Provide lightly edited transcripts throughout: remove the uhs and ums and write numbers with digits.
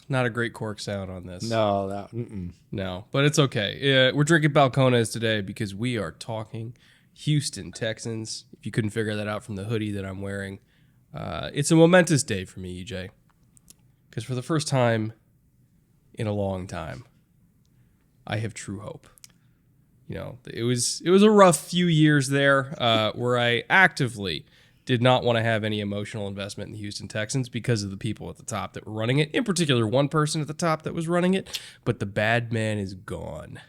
Not a great cork sound on this. No, But it's okay. We're drinking Balcones today because we are talking Houston Texans. If you couldn't figure that out from the hoodie that I'm wearing, it's a momentous day for me, EJ. Because for the first time in a long time, I have true hope. You know, it was a rough few years there where I actively did not want to have any emotional investment in the Houston Texans because of the people at the top that were running it. In particular, one person at the top that was running it. But the bad man is gone.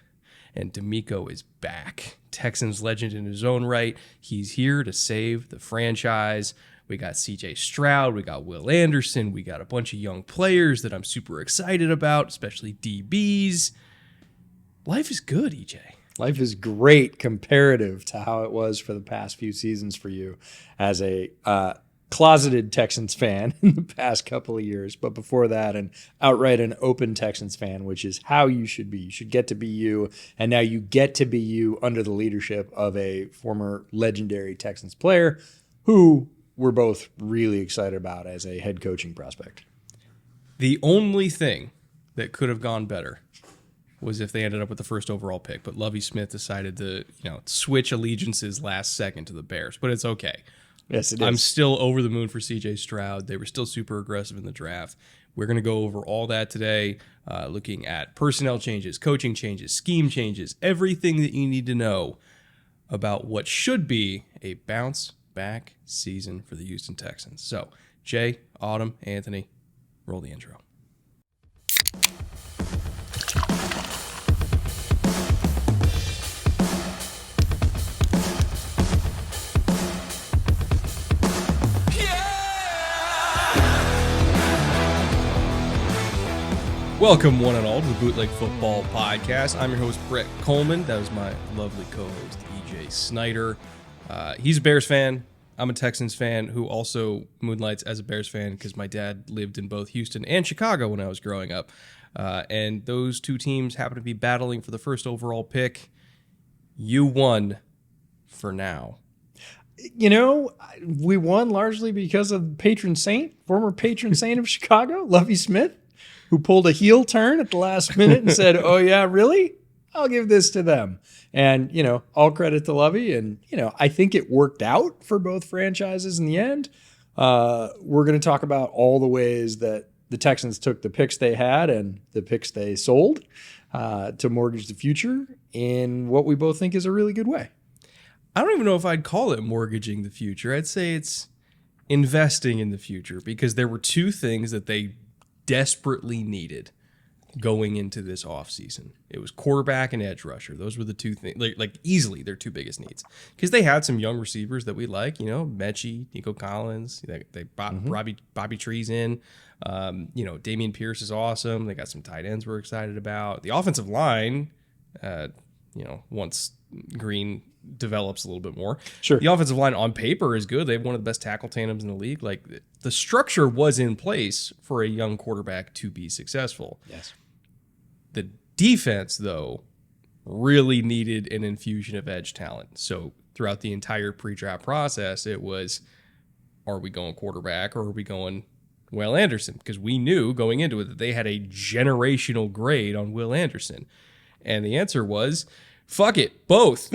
And D'Amico is back. Texans legend in his own right. He's here to save the franchise. We got C.J. Stroud. We got Will Anderson. We got a bunch of young players that I'm super excited about, especially DBs. Life is good, EJ. Life is great comparative to how it was for the past few seasons for you as a closeted Texans fan in the past couple of years. But before that, an open Texans fan, which is how you should be. You should get to be you. And now you get to be you under the leadership of a former legendary Texans player who we're both really excited about as a head coaching prospect. The only thing that could have gone better was if they ended up with the first overall pick. But Lovie Smith decided to, switch allegiances last second to the Bears. But it's okay. Yes, it is. I'm still over the moon for C.J. Stroud. They were still super aggressive in the draft. We're going to go over all that today, looking at personnel changes, coaching changes, scheme changes, everything that you need to know about what should be a bounce-back season for the Houston Texans. So, Jay, Autumn, Anthony, roll the intro. Welcome, one and all, to the Bootleg Football Podcast. I'm your host, Brett Coleman. That was my lovely co-host, EJ Snyder. He's a Bears fan. I'm a Texans fan who also moonlights as a Bears fan because my dad lived in both Houston and Chicago when I was growing up. And those two teams happen to be battling for the first overall pick. You won for now. We won largely because of former patron saint of Chicago, Lovie Smith, who pulled a heel turn at the last minute and said, oh, yeah, really? I'll give this to them. And, all credit to Lovie. And, I think it worked out for both franchises in the end. We're going to talk about all the ways that the Texans took the picks they had and the picks they sold to mortgage the future in what we both think is a really good way. I don't even know if I'd call it mortgaging the future. I'd say it's investing in the future because there were two things that they desperately needed going into this offseason. It was quarterback and edge rusher. Those were the two things, like easily their two biggest needs. Because they had some young receivers that we like, Mechie, Nico Collins. They brought Bobby Trees in. Damian Pierce is awesome. They got some tight ends we're excited about. The offensive line, once Green develops a little bit more. Sure. The offensive line on paper is good. They have one of the best tackle tandems in the league. Like the structure was in place for a young quarterback to be successful. Yes. The defense, though, really needed an infusion of edge talent. So throughout the entire pre-draft process, it was, are we going quarterback or are we going Will Anderson? Because we knew going into it that they had a generational grade on Will Anderson. And the answer was, fuck it, both.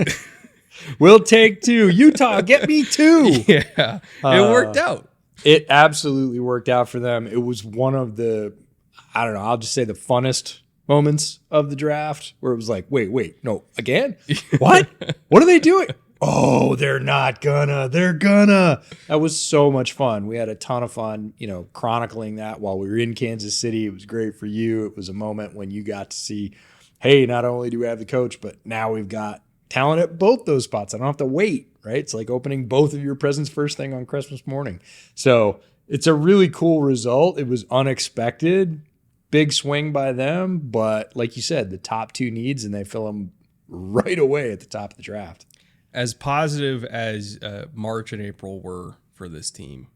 We'll take two. Utah, get me two. Yeah, it worked out. It absolutely worked out for them. It was one of the, I'll just say the funnest moments of the draft where it was like, wait, no, again? What? What are they doing? Oh, they're not gonna. They're gonna. That was so much fun. We had a ton of fun, chronicling that while we were in Kansas City. It was great for you. It was a moment when you got to see, hey, not only do we have the coach, but now we've got talent at both those spots. I don't have to wait, right? It's like opening both of your presents first thing on Christmas morning. So it's a really cool result. It was unexpected, big swing by them, but like you said, the top two needs, and they fill them right away at the top of the draft. As positive as March and April were for this team,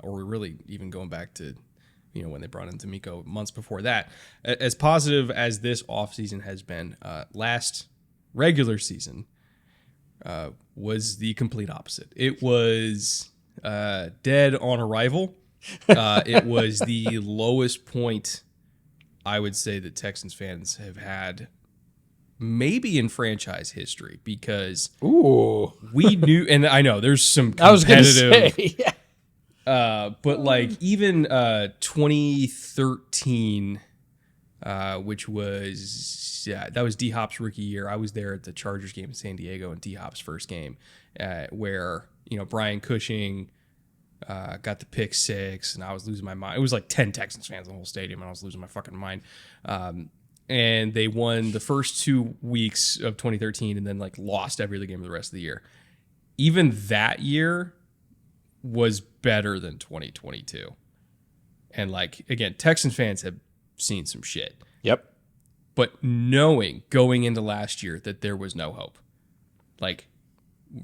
or really even going back to when they brought in D'Amico months before that, as positive as this offseason has been, last regular season was the complete opposite. It was dead on arrival It was the lowest point I would say that Texans fans have had maybe in franchise history, because Ooh. we knew, and I know there's some I was going to competitive, say. Yeah. but like even 2013, which was, that was D-Hop's rookie year. I was there at the Chargers game in San Diego and D-Hop's first game, where, Brian Cushing got the pick six, and I was losing my mind. It was like 10 Texans fans in the whole stadium, and I was losing my fucking mind. And they won the first 2 weeks of 2013 and then like lost every other game of the rest of the year. Even that year was better than 2022. And like, again, Texans fans have seen some shit. Yep. But knowing going into last year that there was no hope, like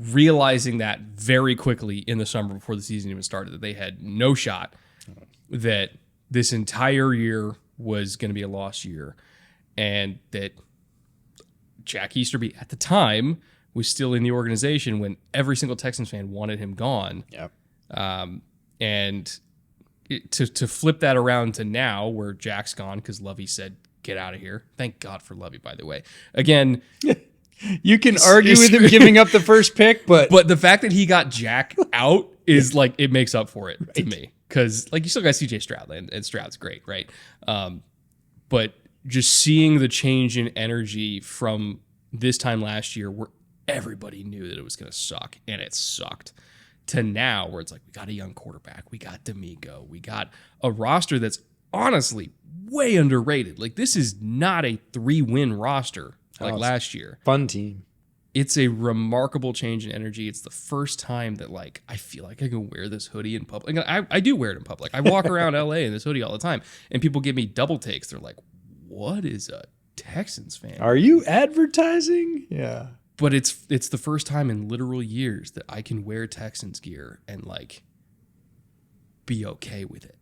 realizing that very quickly in the summer before the season even started, that they had no shot, that this entire year was going to be a lost year, and that Jack Easterby at the time was still in the organization when every single Texans fan wanted him gone. Yep. And to flip that around to now where Jack's gone because Lovey said, get out of here. Thank God for Lovey, by the way. Again, you can argue with him giving up the first pick, but the fact that he got Jack out is like, it makes up for it to me. Because like you still got CJ Stroud, and Stroud's great, right? But just seeing the change in energy from this time last year where everybody knew that it was going to suck, and it sucked, to now where it's like, we got a young quarterback, we got D'Amico, we got a roster that's honestly way underrated. Like, this is not a 3-win roster like last year. Fun team. It's a remarkable change in energy. It's the first time that like I feel like I can wear this hoodie in public. I do wear it in public. I walk around LA in this hoodie all the time, and people give me double takes. They're like, what is a Texans fan? Are you advertising? Yeah. But it's the first time in literal years that I can wear Texans gear and like be okay with it.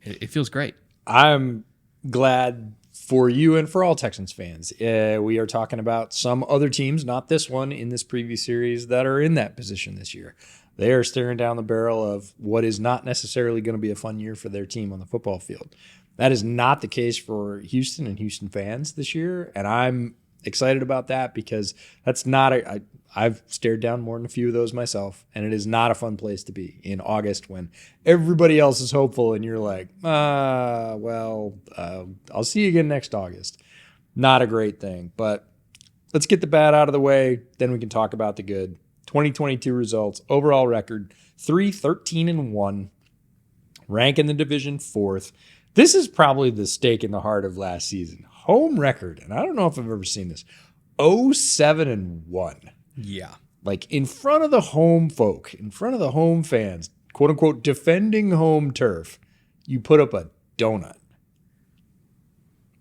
It feels great. I'm glad for you and for all Texans fans. We are talking about some other teams, not this one in this preview series, that are in that position this year. They are staring down the barrel of what is not necessarily going to be a fun year for their team on the football field. That is not the case for Houston and Houston fans this year, and I'm excited about that because that's not I've stared down more than a few of those myself, and it is not a fun place to be in August when everybody else is hopeful and you're like, I'll see you again next August. Not a great thing, but let's get the bad out of the way, then we can talk about the good. 2022 results, overall record, 3-13-1, rank in the division 4th. This is probably the stake in the heart of last season. Home record, and I don't know if I've ever seen this, 0-7-1. Yeah. Like in front of the home folk, in front of the home fans, quote unquote, defending home turf, you put up a donut.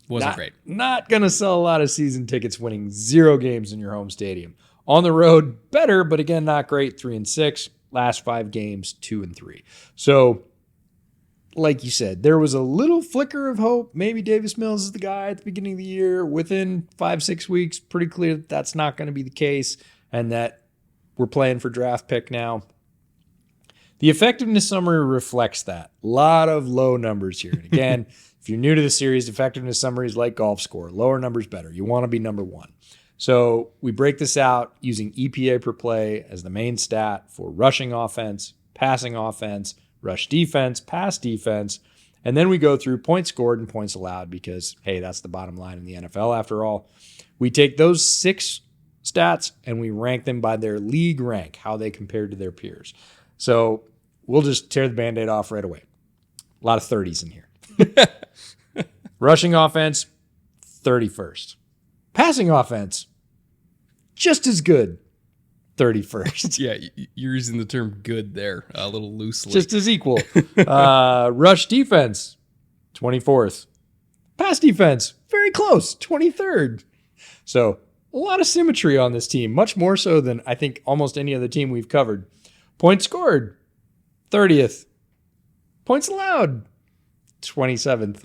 Wasn't great. Not going to sell a lot of season tickets winning 0 games in your home stadium. On the road, better, but again, not great. 3-6. Last 5 games, 2-3. So, like you said, there was a little flicker of hope. Maybe Davis Mills is the guy at the beginning of the year. Within 5-6 weeks, pretty clear that that's not going to be the case and that we're playing for draft pick now. The effectiveness summary reflects that. A lot of low numbers here. And again, if you're new to the series, effectiveness summary is like golf score. Lower numbers better. You want to be number 1. So we break this out using EPA per play as the main stat for rushing offense, passing offense, rush defense, pass defense, and then we go through points scored and points allowed because, hey, that's the bottom line in the NFL after all. We take those 6 stats and we rank them by their league rank, how they compare to their peers. So we'll just tear the Band-Aid off right away. A lot of 30s in here. Rushing offense, 31st. Passing offense, just as good, 31st. Yeah, you're using the term good there a little loosely. Just as equal. Rush defense, 24th. Pass defense, very close, 23rd. So a lot of symmetry on this team, much more so than I think almost any other team we've covered. Points scored, 30th. Points allowed, 27th.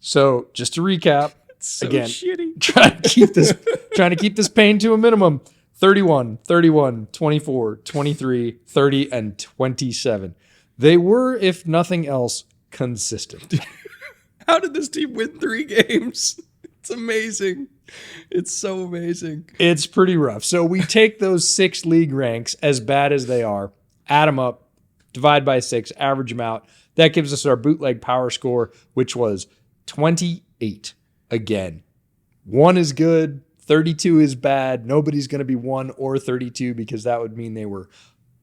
So just to recap, so again, shitty. trying to keep this pain to a minimum. 31, 31, 24, 23, 30, and 27. They were, if nothing else, consistent. How did this team win 3 games? It's amazing. It's so amazing. It's pretty rough. So we take those 6 league ranks, as bad as they are, add them up, divide by 6, average them out. That gives us our bootleg power score, which was 28. Again, 1 is good, 32 is bad. Nobody's going to be 1 or 32 because that would mean they were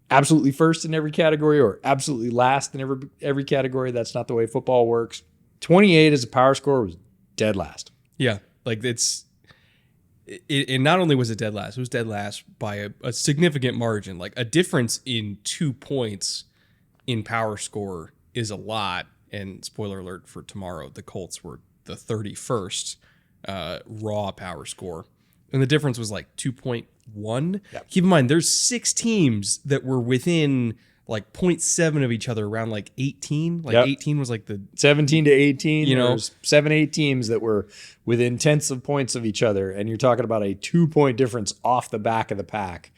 absolutely first in every category or absolutely last in every category. That's not the way football works. 28 as a power score was dead last. Yeah, like it not only was it dead last, it was dead last by a significant margin. Like a difference in 2 points in power score is a lot. And spoiler alert for tomorrow, the Colts were the 31st raw power score. And the difference was like 2.1. Yep. Keep in mind, there's 6 teams that were within like 0.7 of each other around like 18. Like 18 was like the 17 to 18. You know, there's 7-8 teams that were within tenths of points of each other. And you're talking about a 2-point difference off the back of the pack.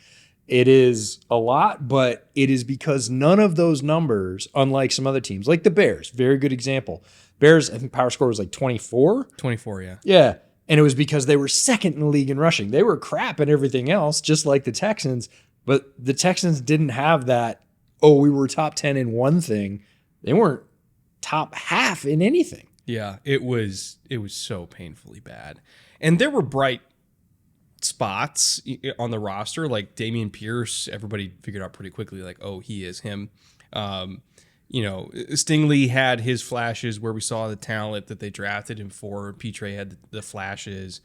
It is a lot, but it is because none of those numbers, unlike some other teams, like the Bears, very good example. Bears, I think power score was like 24. 24, yeah. Yeah. And it was because they were second in the league in rushing. They were crap at everything else, just like the Texans. But the Texans didn't have that, oh, we were top 10 in one thing. They weren't top half in anything. Yeah, it was so painfully bad. And there were bright spots on the roster, like Dameon Pierce. Everybody figured out pretty quickly, like, oh, he is him. Stingley had his flashes where we saw the talent that they drafted him for. Petre had the flashes.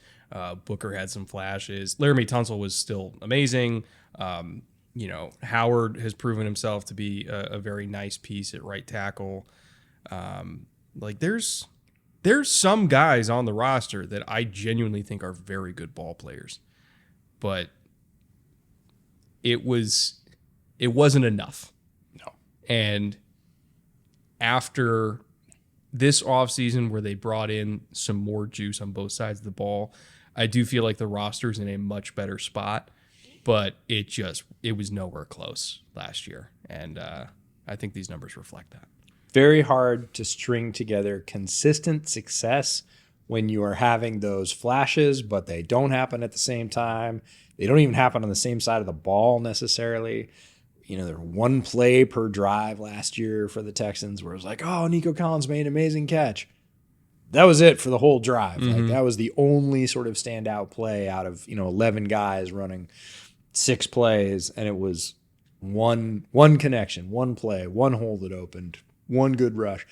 Booker had some flashes. Laramie Tunsil was still amazing. Howard has proven himself to be a very nice piece at right tackle. There's some guys on the roster that I genuinely think are very good ball players, but it wasn't enough. No. And after this offseason where they brought in some more juice on both sides of the ball, I do feel like the roster's in a much better spot, but it was nowhere close last year. And I think these numbers reflect that. Very hard to string together consistent success when you are having those flashes, but they don't happen at the same time. They don't even happen on the same side of the ball necessarily. There were 1 play per drive last year for the Texans where it was like, oh, Nico Collins made an amazing catch. That was it for the whole drive. Mm-hmm. Like that was the only sort of standout play out of 11 guys running 6 plays, and it was one connection, 1 play, 1 hole that opened, 1 good rush.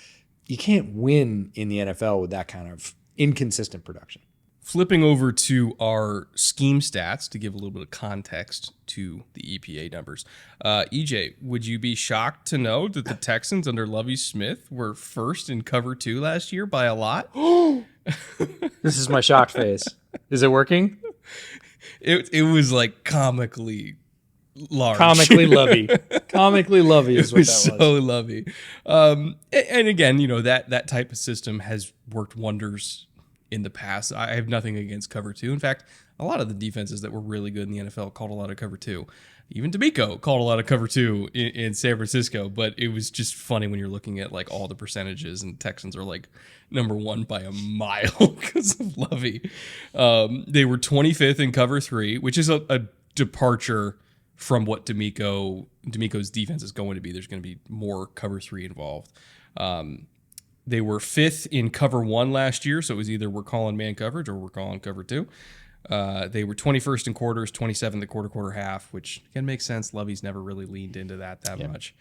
You can't win in the NFL with that kind of inconsistent production. Flipping over to our scheme stats to give a little bit of context to the EPA numbers. EJ, would you be shocked to know that the Texans under Lovie Smith were first in cover 2 last year by a lot? This is my shocked face. Is it working? It was like comically large. Comically Lovey. Comically Lovey is what that was. So Lovey. And again, that type of system has worked wonders in the past. I have nothing against cover 2. In fact, a lot of the defenses that were really good in the NFL called a lot of cover 2. Even D'Amico called a lot of cover 2 in San Francisco, but it was just funny when you're looking at like all the percentages, and Texans are like number 1 by a mile because of Lovey. They were 25th in cover 3, which is a departure from what D'Amico's defense is going to be. There's going to be more cover 3 involved. They were 5th in cover 1 last year, so it was either we're calling man coverage or we're calling cover 2. They were 21st in quarters, 27th in quarter half, which again makes sense. Lovey's never really leaned into that much.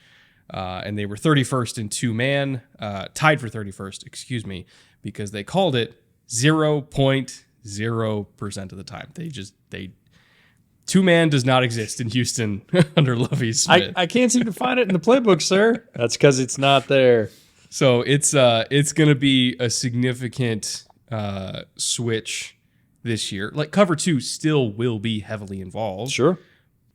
And they were 31st in 2-man, tied for 31st, because they called it 0.0% of the time. They 2-man does not exist in Houston under Lovie Smith. I can't seem to find it in the playbook, sir. That's because it's not there. So it's going to be a significant switch this year. Like cover 2 still will be heavily involved. Sure.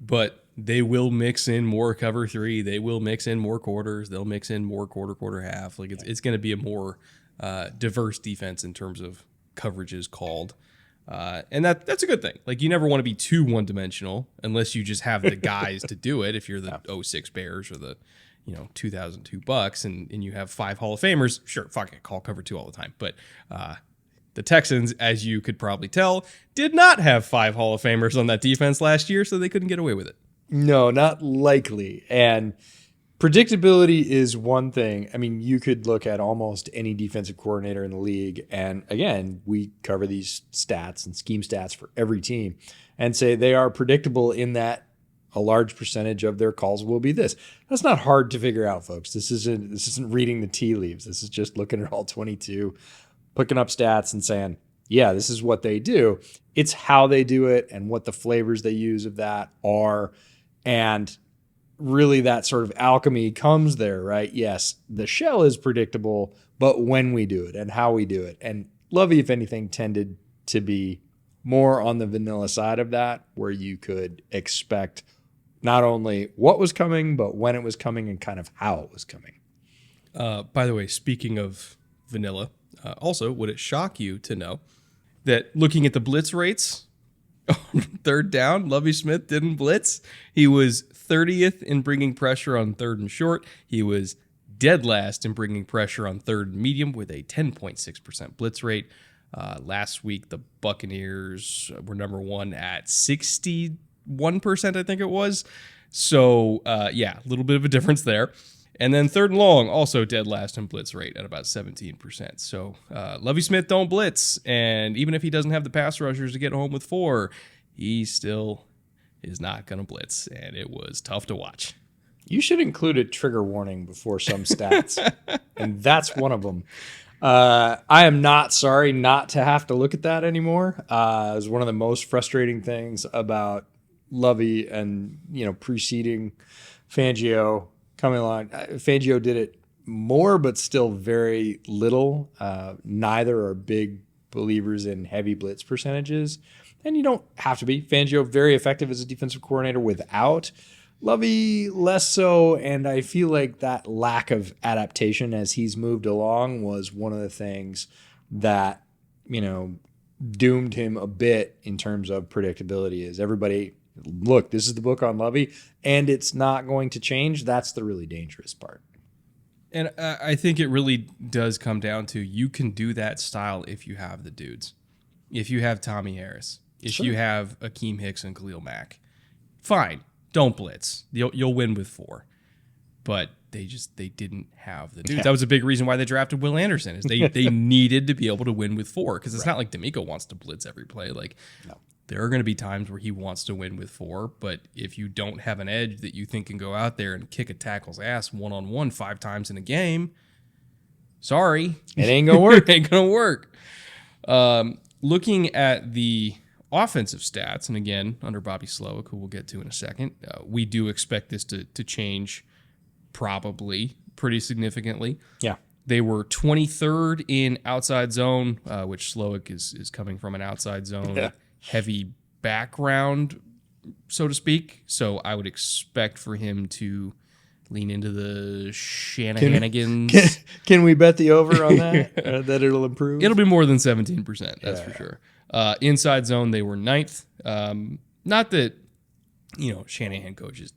But they will mix in more cover 3. They will mix in more quarters. They'll mix in more quarter half. Like it's going to be a more diverse defense in terms of coverages called. And that's a good thing. Like you never want to be too one-dimensional unless you just have the guys to do it. If you're the 06 Bears or the $2,002 and you have 5 Hall of Famers, sure, fuck it, call cover 2 all the time. But the Texans, as you could probably tell, did not have 5 Hall of Famers on that defense last year, so they couldn't get away with it. No, not likely. And predictability is one thing. I mean, you could look at almost any defensive coordinator in the league. And again, we cover these stats and scheme stats for every team and say they are predictable in that a large percentage of their calls will be this. That's not hard to figure out, folks. This isn't reading the tea leaves. This is just looking at all 22, picking up stats and saying, yeah, this is what they do. It's how they do it and what the flavors they use of that are. And really that sort of alchemy comes there, right? Yes, the shell is predictable, but when we do it and how we do it. And Lovey, if anything, tended to be more on the vanilla side of that, where you could expect not only what was coming, but when it was coming and kind of how it was coming. By the way, speaking of vanilla, also, would it shock you to know that looking at the blitz rates on third down, Lovie Smith didn't blitz. He was 30th in bringing pressure on third and short. He was dead last in bringing pressure on third and medium with a 10.6% blitz rate. Last week, the Buccaneers were number 1 at 61%, I think it was. So, yeah, a little bit of a difference there. And then third and long, also dead last in blitz rate at about 17%. So Lovie Smith don't blitz. And even if he doesn't have the pass rushers to get home with 4, he still is not going to blitz. And it was tough to watch. You should include a trigger warning before some stats. And that's one of them. I am not sorry not to have to look at that anymore. It was one of the most frustrating things about Lovey and, preceding Fangio coming along. Fangio did it more, but still very little. Neither are big believers in heavy blitz percentages. And you don't have to be. Fangio, very effective as a defensive coordinator without. Lovey, less so. And I feel like that lack of adaptation as he's moved along was one of the things that, doomed him a bit in terms of predictability. Is everybody, look, this is the book on Lovey, and it's not going to change. That's the really dangerous part. And I think it really does come down to you can do that style if you have the dudes. If you have Tommy Harris, if you have Akeem Hicks and Khalil Mack, fine, don't blitz. You'll win with 4. But they didn't have the dudes. Yeah. That was a big reason why they drafted Will Anderson. Is they needed to be able to win with 4, because it's not like D'Amico wants to blitz every play. Like, no. There are going to be times where he wants to win with 4, but if you don't have an edge that you think can go out there and kick a tackle's ass one-on-one 5 times in a game, sorry. It ain't going to work. It ain't going to work. Looking at the offensive stats, and again, under Bobby Slowick, who we'll get to in a second, we do expect this to change probably pretty significantly. Yeah. They were 23rd in outside zone, which Slowick is coming from an outside zone heavy background, so to speak. So I would expect for him to lean into the Shanahanigans. Can we bet the over on that? That it'll improve? It'll be more than 17%, that's for sure. Inside zone, they were 9th. Not that, Shanahan coaches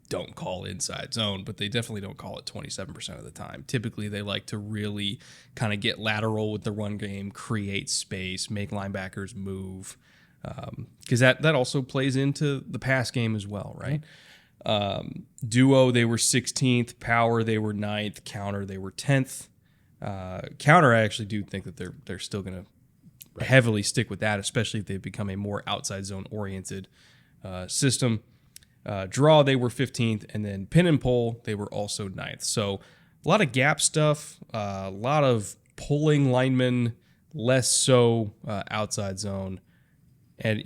don't call inside zone, but they definitely don't call it 27% of the time. Typically, they like to really kind of get lateral with the run game, create space, make linebackers move, because that also plays into the pass game as well, right? Duo, they were 16th. Power, they were 9th. Counter, they were 10th. Counter, I actually do think that they're still going to heavily stick with that, especially if they become a more outside zone oriented system. Draw, they were 15th, and then pin and pull, they were also 9th. So a lot of gap stuff, a lot of pulling linemen, less so outside zone. And,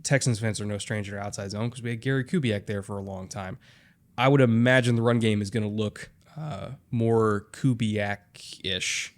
Texans fans are no stranger to outside zone because we had Gary Kubiak there for a long time. I would imagine the run game is going to look more Kubiak-ish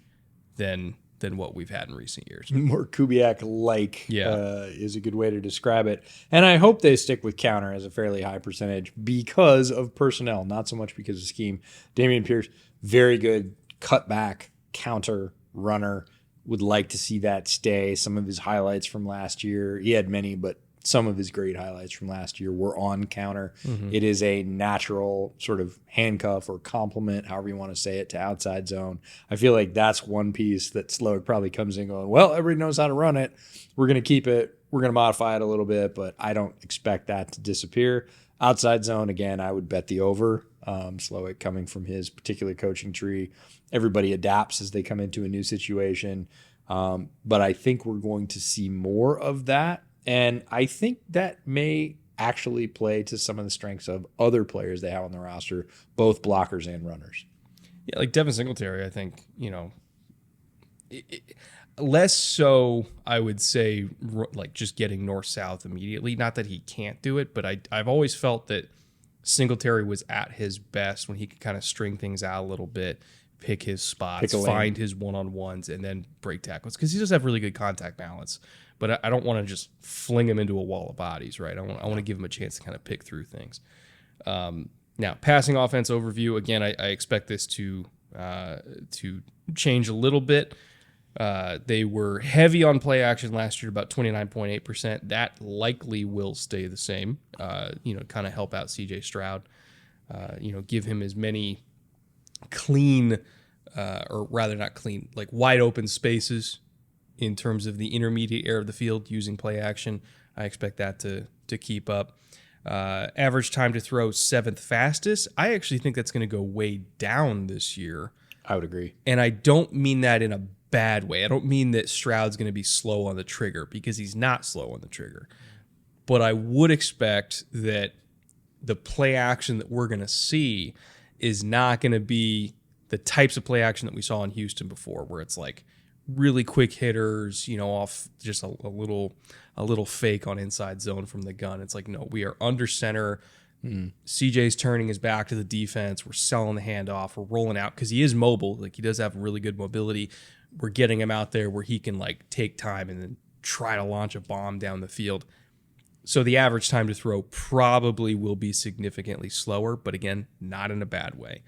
than what we've had in recent years. More Kubiak-like is a good way to describe it. And I hope they stick with counter as a fairly high percentage because of personnel, not so much because of scheme. Dameon Pierce, very good cutback, counter, runner. Would like to see that stay. Some of his highlights from last year, he had many, but some of his great highlights from last year were on counter. It is a natural sort of handcuff or complement, however you want to say it, to outside zone. I feel like that's one piece that Slowick probably comes in going, well, everybody knows how to run it. We're going to keep it. We're going to modify it a little bit, but I don't expect that to disappear. Outside zone, again, I would bet the over. Slowick coming from his particular coaching tree. Everybody adapts as they come into a new situation. But I think we're going to see more of that. And I think that may actually play to some of the strengths of other players they have on the roster, both blockers and runners. Yeah, like Devin Singletary, I think, less so, I would say, like just getting north-south immediately. Not that he can't do it, but I've always felt that Singletary was at his best when he could kind of string things out a little bit, pick his spots, find his one-on-ones, and then break tackles. Because he does have really good contact balance. But I don't want to just fling him into a wall of bodies, right? I want to give him a chance to kind of pick through things. Now, passing offense overview, again, I expect this to change a little bit. They were heavy on play action last year, about 29.8%. That likely will stay the same, kind of help out CJ Stroud, give him as many clean, or rather not clean, like wide open spaces in terms of the intermediate area of the field using play action. I expect that to keep up. Average time to throw 7th fastest. I actually think that's going to go way down this year. I would agree. And I don't mean that in a bad way. I don't mean that Stroud's going to be slow on the trigger, because he's not slow on the trigger. But I would expect that the play action that we're going to see is not going to be the types of play action that we saw in Houston before, where it's like really quick hitters, off just a little fake on inside zone from the gun. It's like, no, we are under center. CJ's turning his back to the defense. We're selling the handoff. We're rolling out because he is mobile. Like, he does have really good mobility. We're getting him out there where he can like take time and then try to launch a bomb down the field. So the average time to throw probably will be significantly slower, but again, not in a bad way.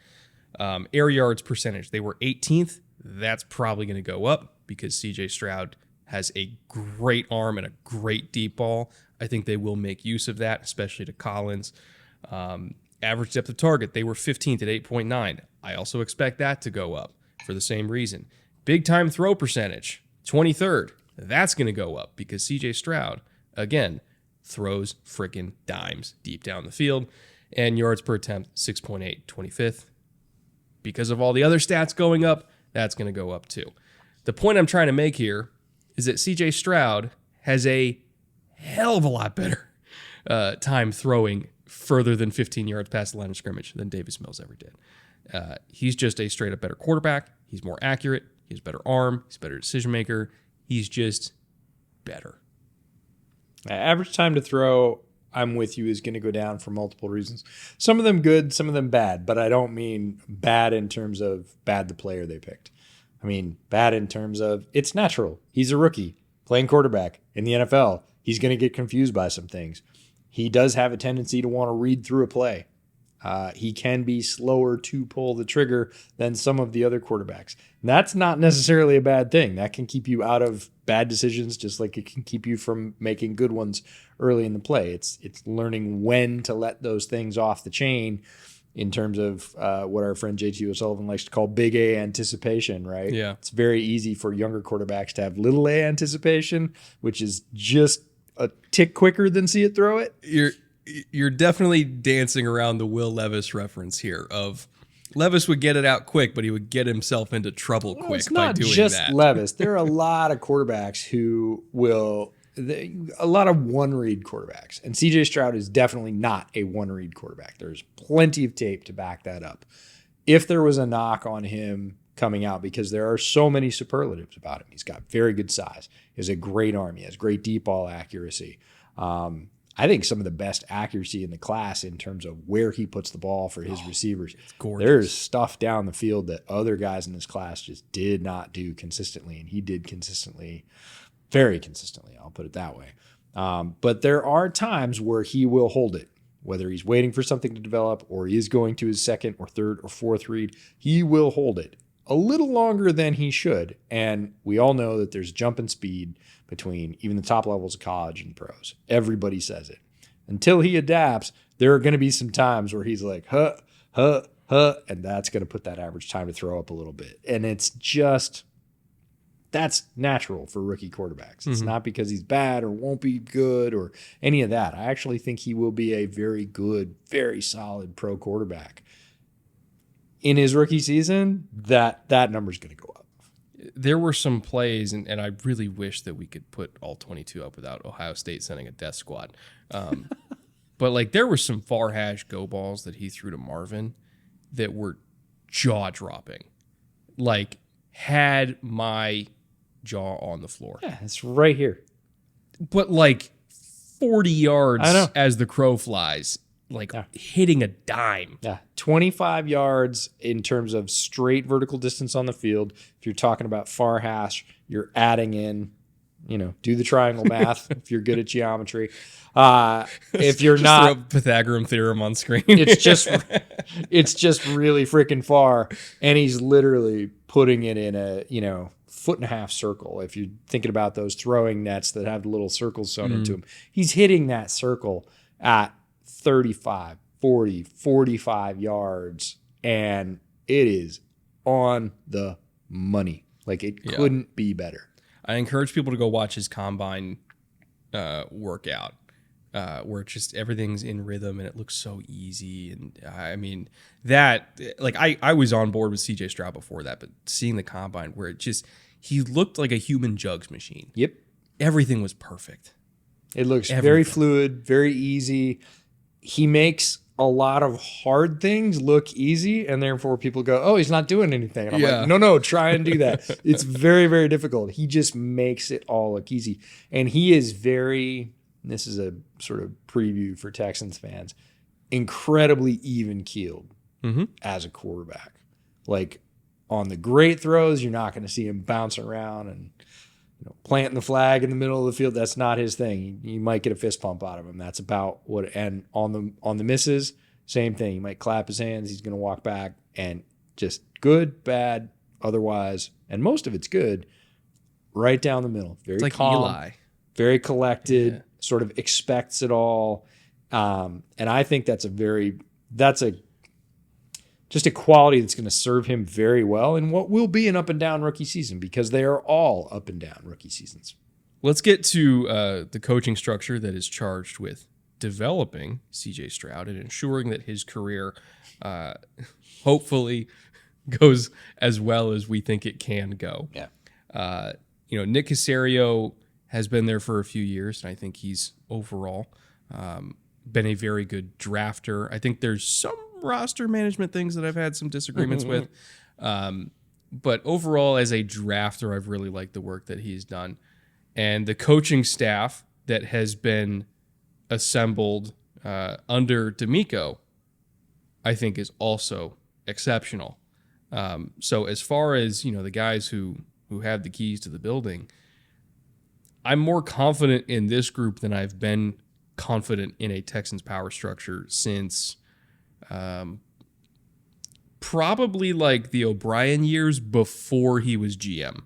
Air yards percentage, they were 18th. That's probably going to go up because CJ Stroud has a great arm and a great deep ball. I think they will make use of that, especially to Collins. Average depth of target, they were 15th at 8.9. I also expect that to go up for the same reason. Big time throw percentage, 23rd. That's going to go up because CJ Stroud, again, throws freaking dimes deep down the field. And yards per attempt, 6.8, 25th. Because of all the other stats going up, that's going to go up too. The point I'm trying to make here is that CJ Stroud has a hell of a lot better time throwing further than 15 yards past the line of scrimmage than Davis Mills ever did. He's just a straight up better quarterback. He's more accurate. He has a better arm. He's a better decision maker. He's just better. Average time to throw, I'm with you, is going to go down for multiple reasons. Some of them good, some of them bad, but I don't mean bad in terms of bad the player they picked. I mean bad in terms of it's natural. He's a rookie playing quarterback in the NFL. He's going to get confused by some things. He does have a tendency to want to read through a play. He can be slower to pull the trigger than some of the other quarterbacks. And that's not necessarily a bad thing. That can keep you out of bad decisions, just like it can keep you from making good ones early in the play. It's learning when to let those things off the chain in terms of what our friend JT O'Sullivan likes to call big A anticipation, right? Yeah. It's very easy for younger quarterbacks to have little a anticipation, which is just a tick quicker than see it throw it. You're definitely dancing around the Will Levis reference here of Levis would get it out quick, but he would get himself into trouble quick by doing that. It's not just Levis. There are a lot of quarterbacks who will a lot of one-read quarterbacks. And CJ Stroud is definitely not a one-read quarterback. There's plenty of tape to back that up. If there was a knock on him coming out, because there are so many superlatives about him. He's got very good size. He has a great arm. He has great deep ball accuracy. I think some of the best accuracy in the class in terms of where he puts the ball for his receivers. It's gorgeous. There's stuff down the field that other guys in this class just did not do consistently, and he did consistently, very consistently, I'll put it that way. But there are times where he will hold it, whether he's waiting for something to develop or he is going to his second or third or fourth read, he will hold it. a little longer than he should. And we all know that there's jump in speed between even the top levels of college and pros. Everybody says it. Until he adapts, there are going to be some times where he's like, and that's going to put that average time to throw up a little bit. And it's just, that's natural for rookie quarterbacks. It's not because he's bad or won't be good or any of that. I actually think he will be a very good, very solid pro quarterback. In his rookie season, that number's going to go up. There were some plays, and I really wish that we could put all 22 up without Ohio State sending a death squad. But like there were some far hash go balls that he threw to Marvin that were jaw dropping. Like had my jaw on the floor. Yeah, it's right here. But like 40 yards as the crow flies, like hitting a dime. Yeah, 25 yards in terms of straight vertical distance on the field. If you're talking about far hash, you're adding in, do the triangle math if you're good at geometry. If you're not, throw Pythagorean theorem on screen. it's just really freaking far, and he's literally putting it in a 1.5-foot circle. If you're thinking about those throwing nets that have the little circles sewn into them, he's hitting that circle at 35, 40, 45 yards, and it is on the money. Like it couldn't be better. I encourage people to go watch his combine workout, where just everything's in rhythm and it looks so easy. And I mean that, like I was on board with CJ Stroud before that, but seeing the combine where he looked like a human jugs machine. Yep. Everything was perfect. It looks very fluid, very easy. He makes a lot of hard things look easy, and therefore people go, oh, he's not doing anything. And I'm like, no, try and do that. It's very, very difficult. He just makes it all look easy. And he is this is a sort of preview for Texans fans, incredibly even-keeled as a quarterback. Like on the great throws, you're not going to see him bouncing around and planting the flag in the middle of the field. That's not his thing. You might get a fist pump out of him. That's about what. And on the misses, same thing. You might clap his hands. He's going to walk back and just good, bad, otherwise, and most of it's good. Right down the middle. Very like calm, Eli. Very collected. Sort of expects it all. And I think that's just a quality that's going to serve him very well in what will be an up and down rookie season, because they are all up and down rookie seasons. Let's get to the coaching structure that is charged with developing CJ Stroud and ensuring that his career hopefully goes as well as we think it can go. Yeah. Nick Caserio has been there for a few years, and I think he's overall been a very good drafter. I think there's some roster management things that I've had some disagreements with. But overall, as a drafter, I've really liked the work that he's done. And the coaching staff that has been assembled under D'Amico, I think is also exceptional. So as far as, the guys who have the keys to the building, I'm more confident in this group than I've been confident in a Texans power structure since probably like the O'Brien years before he was GM.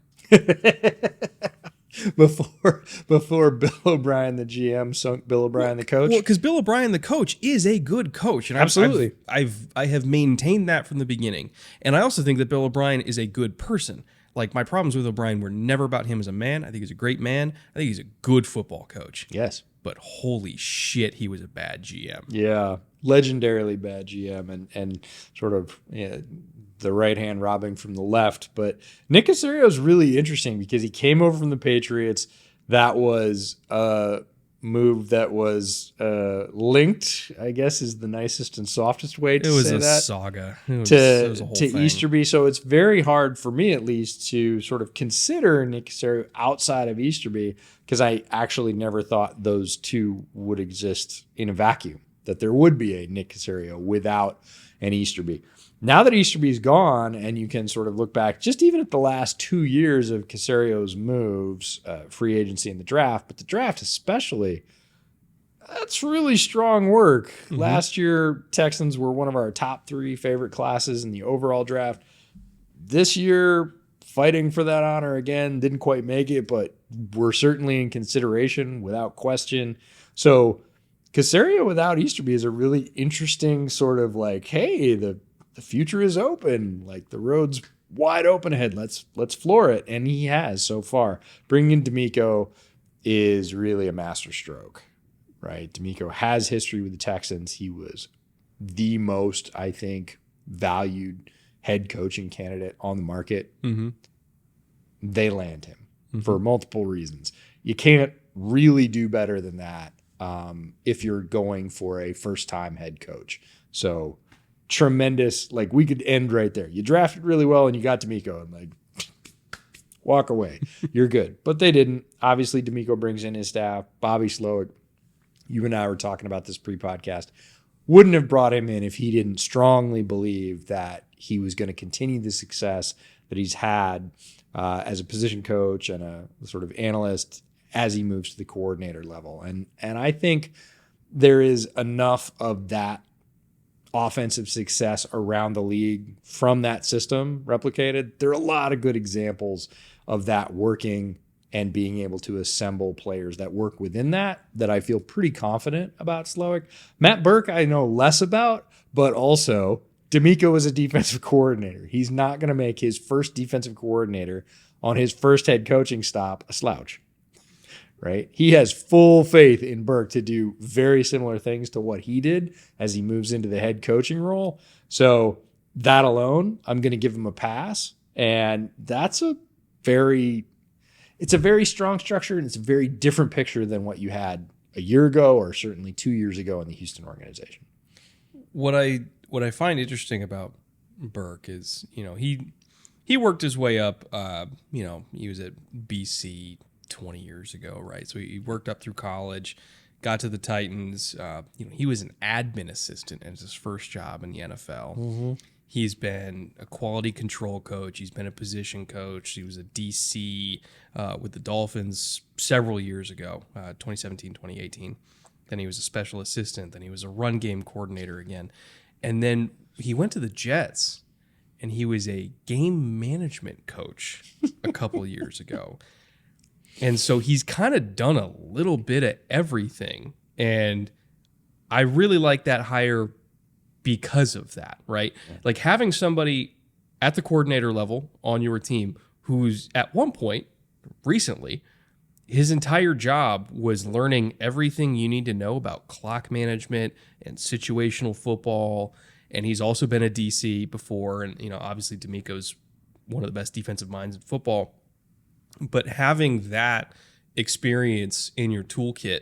before Bill O'Brien the GM sunk Bill O'Brien the coach. Well, because Bill O'Brien the coach is a good coach, and absolutely, I have maintained that from the beginning. And I also think that Bill O'Brien is a good person. Like, my problems with O'Brien were never about him as a man. I think he's a great man. I think he's a good football coach. Yes. But holy shit, he was a bad GM. Yeah, legendarily bad GM and sort of the right hand robbing from the left. But Nick Caserio is really interesting because he came over from the Patriots. That was a move that was linked, I guess, is the nicest and softest way to say that. It was a saga. To Easterby. So it's very hard for me, at least, to sort of consider Nick Caserio outside of Easterby, because I actually never thought those two would exist in a vacuum, that there would be a Nick Caserio without an Easterby. Now that Easterby's gone, and you can sort of look back just even at the last 2 years of Caserio's moves, free agency and the draft, but the draft especially, that's really strong work. Mm-hmm. Last year, Texans were one of our top 3 favorite classes in the overall draft. this year, fighting for that honor again, didn't quite make it, but we're certainly in consideration without question. So Caserio without Easterby is a really interesting sort of like, hey, the future is open. Like the road's wide open ahead. Let's floor it. And he has so far. Bringing in D'Amico is really a masterstroke, right? D'Amico has history with the Texans. He was the most, I think, valued head coaching candidate on the market. Mm-hmm. They land him for multiple reasons. You can't really do better than that if you're going for a first-time head coach. So tremendous. Like we could end right there. You drafted really well and you got D'Amico and like walk away. You're good. But they didn't. Obviously, D'Amico brings in his staff. Bobby Slowick, you and I were talking about this pre-podcast, wouldn't have brought him in if he didn't strongly believe that he was going to continue the success that he's had as a position coach and a sort of analyst as he moves to the coordinator level. And I think there is enough of that offensive success around the league from that system replicated. There are a lot of good examples of that working and being able to assemble players that work within that I feel pretty confident about Slowick. Matt Burke, I know less about, but also D'Amico is a defensive coordinator. He's not going to make his first defensive coordinator on his first head coaching stop a slouch, right? He has full faith in Burke to do very similar things to what he did as he moves into the head coaching role. So that alone, I'm going to give him a pass. And that's it's a very strong structure, and it's a very different picture than what you had a year ago or certainly 2 years ago in the Houston organization. What I find interesting about Burke is, he worked his way up. He was at BC 20 years ago, right? So he worked up through college, got to the Titans. He was an admin assistant as his first job in the NFL. Mm-hmm. He's been a quality control coach. He's been a position coach. He was a DC with the Dolphins several years ago, 2017, 2018. Then he was a special assistant. Then he was a run game coordinator again. And then he went to the Jets, and he was a game management coach a couple years ago. And so he's kind of done a little bit of everything. And I really like that hire because of that, right? Yeah. Like having somebody at the coordinator level on your team who's at one point recently, his entire job was learning everything you need to know about clock management and situational football. And he's also been a DC before. And, obviously D'Amico's one of the best defensive minds in football. But having that experience in your toolkit,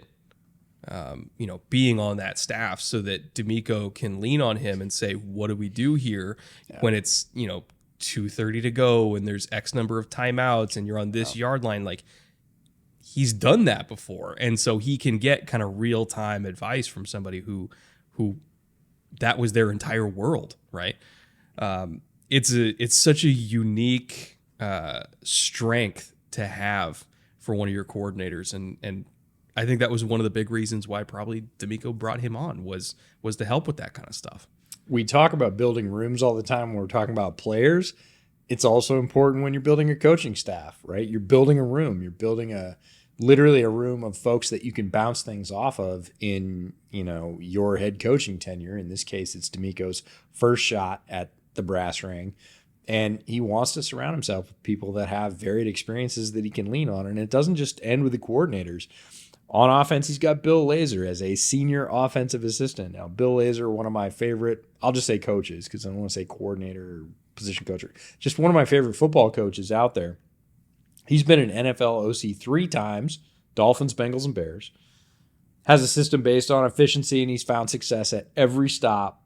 being on that staff so that D'Amico can lean on him and say, what do we do here when it's, 2:30 to go and there's X number of timeouts and you're on this yard line? Like he's done that before. And so he can get kind of real time advice from somebody who that was their entire world. Right. It's such a unique strength to have for one of your coordinators. And I think that was one of the big reasons why probably D'Amico brought him on was to help with that kind of stuff. We talk about building rooms all the time when we're talking about players. It's also important when you're building a coaching staff, right? You're building a room. You're building literally a room of folks that you can bounce things off of in, your head coaching tenure. In this case, it's D'Amico's first shot at the brass ring. And he wants to surround himself with people that have varied experiences that he can lean on. And it doesn't just end with the coordinators. On offense, he's got Bill Lazor as a senior offensive assistant. Now, Bill Lazor, one of my favorite, I'll just say coaches because I don't want to say coordinator or position coach. Just one of my favorite football coaches out there. He's been an NFL OC 3 times, Dolphins, Bengals, and Bears. Has a system based on efficiency, and he's found success at every stop.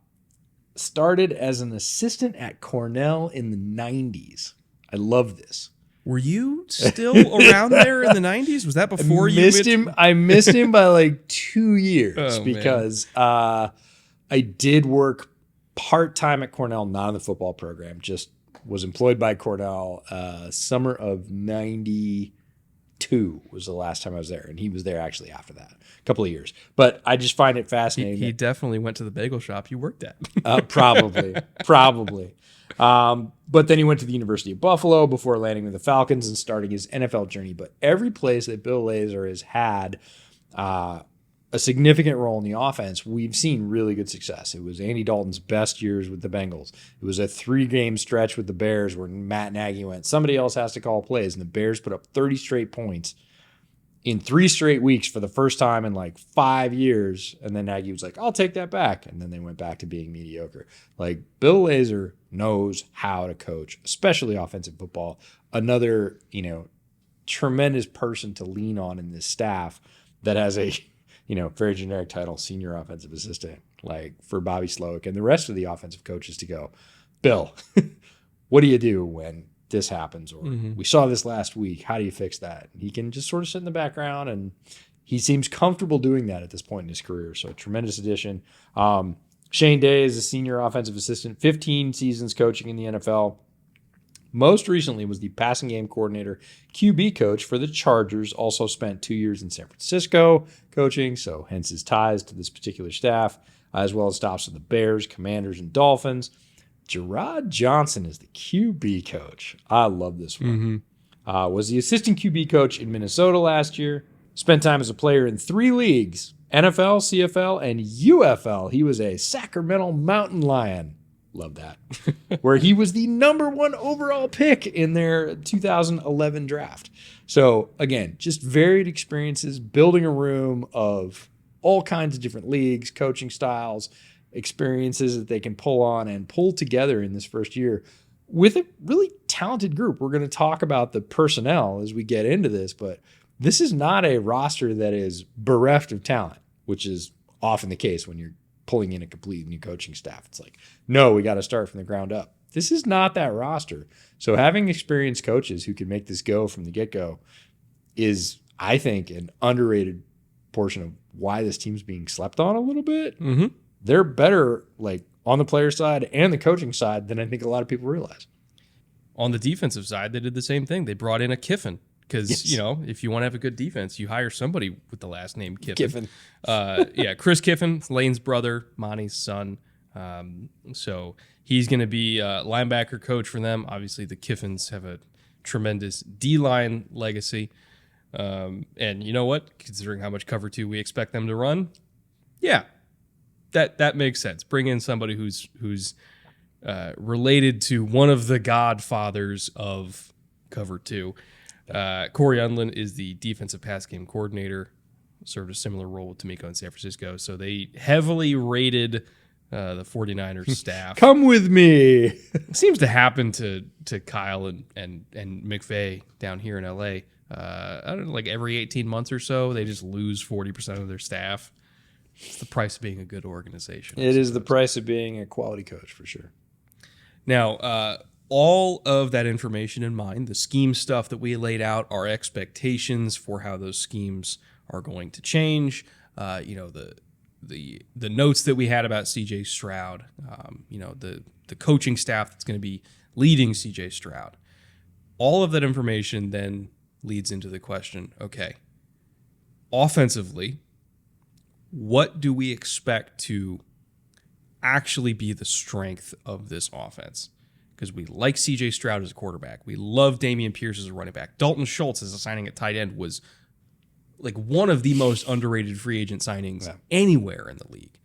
Started as an assistant at Cornell in the 90s. I love this. Were you still around there in the 90s? Was that before you missed him? I missed him by like 2 years because I did work part-time at Cornell, not in the football program, just was employed by Cornell summer of 92 was the last time I was there. And he was there actually after that, a couple of years. But I just find it fascinating. He definitely went to the bagel shop you worked at. Probably. But then he went to the University of Buffalo before landing with the Falcons and starting his NFL journey. But every place that Bill Lazor has had a significant role in the offense, we've seen really good success. It was Andy Dalton's best years with the Bengals. It was a 3-game stretch with the Bears where Matt Nagy went, somebody else has to call plays, and the Bears put up 30 straight points in 3 straight weeks for the first time in like 5 years. And then Nagy was like, I'll take that back. And then they went back to being mediocre. Like, Bill Lazor knows how to coach, especially offensive football. Another, tremendous person to lean on in this staff that has a, very generic title, senior offensive assistant, like for Bobby Slowick and the rest of the offensive coaches to go, Bill, what do you do when this happens? Or we saw this last week. How do you fix that? He can just sort of sit in the background, and he seems comfortable doing that at this point in his career. So a tremendous addition. Shane Day is a senior offensive assistant, 15 seasons coaching in the NFL. Most recently was the passing game coordinator, QB coach for the Chargers. Also spent 2 years in San Francisco coaching, so hence his ties to this particular staff, as well as stops with the Bears, Commanders, and Dolphins. Gerard Johnson is the QB coach. I love this one. Was the assistant QB coach in Minnesota last year. Spent time as a player in 3 leagues, NFL, CFL, and UFL. He was a Sacramento Mountain Lion. Love that. Where he was the number 1 overall pick in their 2011 draft. So, again, just varied experiences, building a room of all kinds of different leagues, coaching styles, experiences that they can pull on and pull together in this first year with a really talented group. We're going to talk about the personnel as we get into this, but this is not a roster that is bereft of talent, which is often the case when you're pulling in a completely new coaching staff. It's like, no, we got to start from the ground up. This is not that roster. So having experienced coaches who can make this go from the get-go is, I think, an underrated portion of why this team's being slept on a little bit. They're better, like, on the player side and the coaching side than I think a lot of people realize. On the defensive side, they did the same thing. They brought in a Kiffin. Because, if you want to have a good defense, you hire somebody with the last name Kiffin. Chris Kiffin, Lane's brother, Monty's son. So he's going to be a linebacker coach for them. Obviously, the Kiffins have a tremendous D-line legacy. And you know what? Considering how much cover 2 we expect them to run, that makes sense. Bring in somebody who's related to one of the godfathers of cover 2. Corey Undlin is the defensive pass game coordinator, served a similar role with D'Amico in San Francisco. So they heavily rated the 49ers staff. Come with me. Seems to happen to Kyle and McVay down here in LA. I don't know, like every 18 months or so, they just lose 40% of their staff. It's the price of being a good organization. It is the price of being a quality coach, for sure. Now, all of that information in mind, the scheme stuff that we laid out, our expectations for how those schemes are going to change, the notes that we had about C.J. Stroud, the coaching staff that's going to be leading C.J. Stroud. All of that information then leads into the question, okay, offensively, what do we expect to actually be the strength of this offense? Because we like C.J. Stroud as a quarterback. We love Dameon Pierce as a running back. Dalton Schultz as a signing at tight end was like one of the most underrated free agent signings anywhere in the league.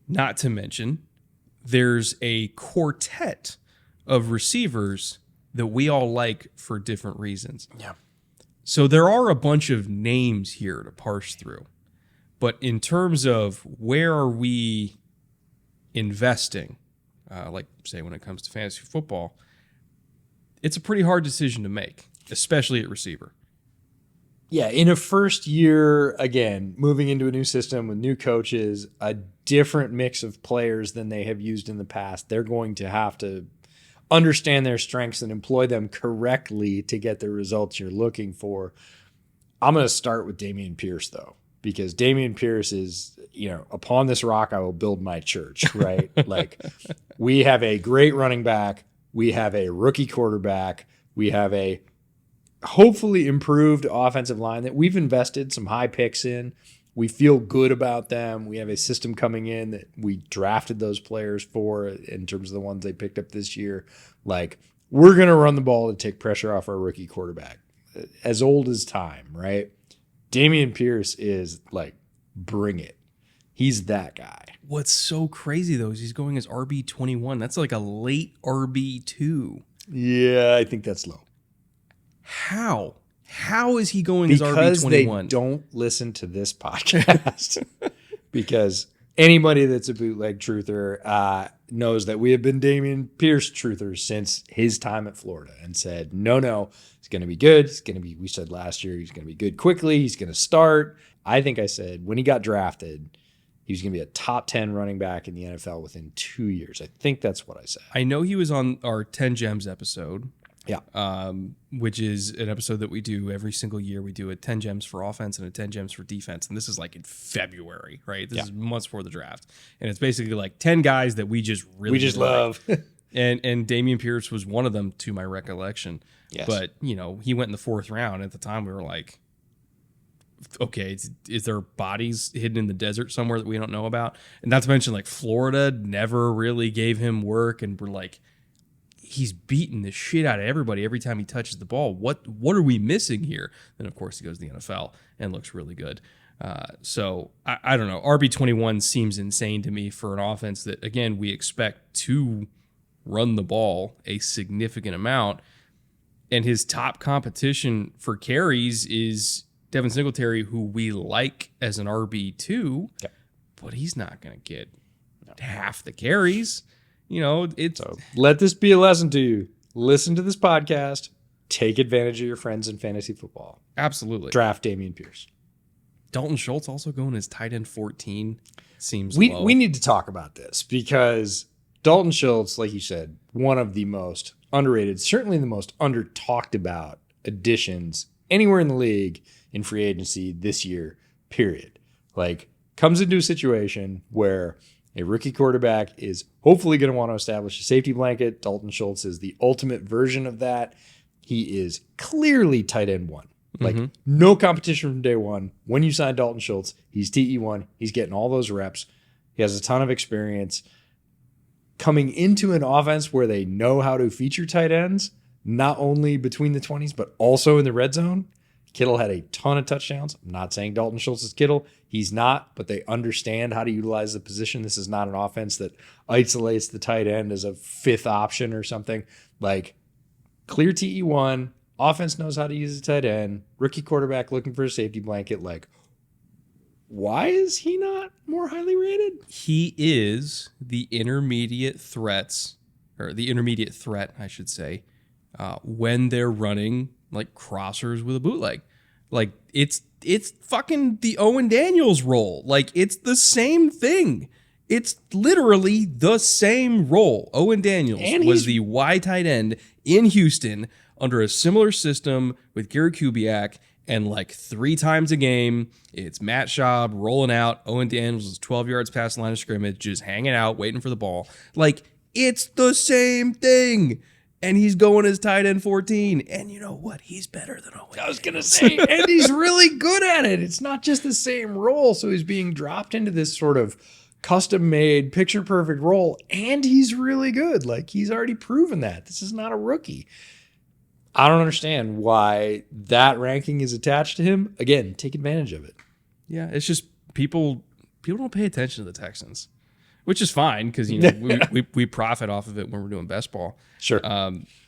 Not to mention, there's a quartet of receivers that we all like for different reasons. So there are a bunch of names here to parse through. But in terms of where are we investing, like, say, when it comes to fantasy football, it's a pretty hard decision to make, especially at receiver. Yeah, in a first year, again, moving into a new system with new coaches, a different mix of players than they have used in the past, they're going to have to understand their strengths and employ them correctly to get the results you're looking for. I'm going to start with Dameon Pierce, though, because Dameon Pierce is, upon this rock, I will build my church, right? Like, we have a great running back. We have a rookie quarterback. We have a hopefully improved offensive line that we've invested some high picks in. We feel good about them. We have a system coming in that we drafted those players for in terms of the ones they picked up this year. Like, we're going to run the ball to take pressure off our rookie quarterback. As old as time, right? Dameon Pierce is like, bring it. He's that guy. What's so crazy, though, is he's going as RB21. That's like a late RB2. Yeah, I think that's low. How? How is he going as RB21? Because they don't listen to this podcast. Because anybody that's a bootleg truther knows that we have been Dameon Pierce truthers since his time at Florida and said, no, he's going to be good. He's going to be, we said last year, he's going to be good quickly. He's going to start. I think I said when he got drafted, he was going to be a top 10 running back in the NFL within 2 years. I think that's what I said. I know he was on our 10 Gems episode. Yeah. Which is an episode that we do every single year. We do a 10 gems for offense and a 10 gems for defense. And this is like in February, right? This is months before the draft. And it's basically like 10 guys that we just really love. and Dameon Pierce was one of them to my recollection. Yes. But, you know, he went in the 4th round. At the time, we were like, okay, is there bodies hidden in the desert somewhere that we don't know about? And not to mention, like, Florida never really gave him work. And we're like, he's beating the shit out of everybody every time he touches the ball. What are we missing here? Then, of course, he goes to the NFL and looks really good. So I don't know. RB21 seems insane to me for an offense that, again, we expect to run the ball a significant amount. And his top competition for carries is Devin Singletary, who we like as an RB2, but he's not going to get half the carries. You know, so let this be a lesson to you. Listen to this podcast. Take advantage of your friends in fantasy football. Absolutely. Draft Dameon Pierce. Dalton Schultz also going as tight end 14 seems low. We need to talk about this because Dalton Schultz, like you said, one of the most underrated, certainly the most under talked about additions anywhere in the league in free agency this year, period. Like, comes into a situation where a rookie quarterback is hopefully going to want to establish a safety blanket. Dalton Schultz is the ultimate version of that. He is clearly tight end 1. Like, no competition from day one. When you sign Dalton Schultz, he's TE1. He's getting all those reps. He has a ton of experience. Coming into an offense where they know how to feature tight ends, not only between the 20s, but also in the red zone. Kittle had a ton of touchdowns. I'm not saying Dalton Schultz is Kittle. He's not, but they understand how to utilize the position. This is not an offense that isolates the tight end as a 5th option or something. Like, clear TE1, offense knows how to use a tight end, rookie quarterback looking for a safety blanket. Like, why is he not more highly rated? He is the intermediate threat, I should say, when they're running like crossers with a bootleg. Like, it's fucking the Owen Daniels role. Like, it's the same thing. It's literally the same role. Owen Daniels was the Y tight end in Houston under a similar system with Gary Kubiak, and like 3 times a game, it's Matt Schaub rolling out. Owen Daniels is 12 yards past the line of scrimmage, just hanging out, waiting for the ball. Like, it's the same thing. And he's going as tight end 14. And you know what? He's better than Owen. I was going to say, and he's really good at it. It's not just the same role. So he's being dropped into this sort of custom-made, picture-perfect role. And he's really good. Like, he's already proven that. This is not a rookie. I don't understand why that ranking is attached to him. Again, take advantage of it. Yeah, it's just people don't pay attention to the Texans, which is fine because, you know, we profit off of it when we're doing best ball. Sure.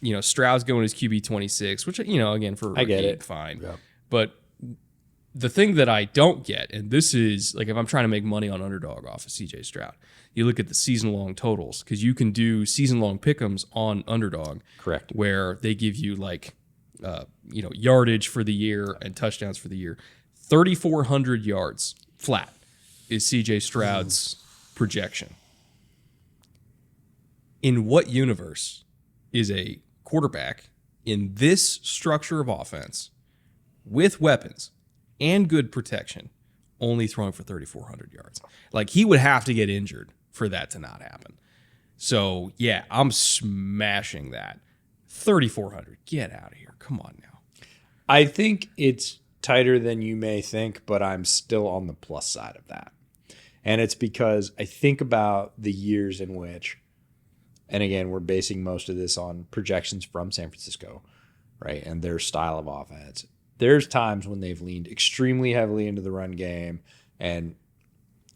You know, Stroud's going as QB 26, which, you know, again, for a rookie, I get it. Fine. Yeah. But the thing that I don't get, and this is like if I'm trying to make money on underdog off of CJ Stroud, you look at the season-long totals because you can do season-long pick'ems on underdog. Correct. Where they give you like, you know, yardage for the year and touchdowns for the year. 3,400 yards flat is CJ Stroud's projection. In what universe is a quarterback in this structure of offense with weapons and good protection only throwing for 3,400 yards? Like, he would have to get injured for that to not happen. So, yeah, I'm smashing that. 3,400. Get out of here. Come on now. I think it's tighter than you may think, but I'm still on the plus side of that. And it's because I think about the years in which, and again, we're basing most of this on projections from San Francisco, right? And their style of offense. There's times when they've leaned extremely heavily into the run game and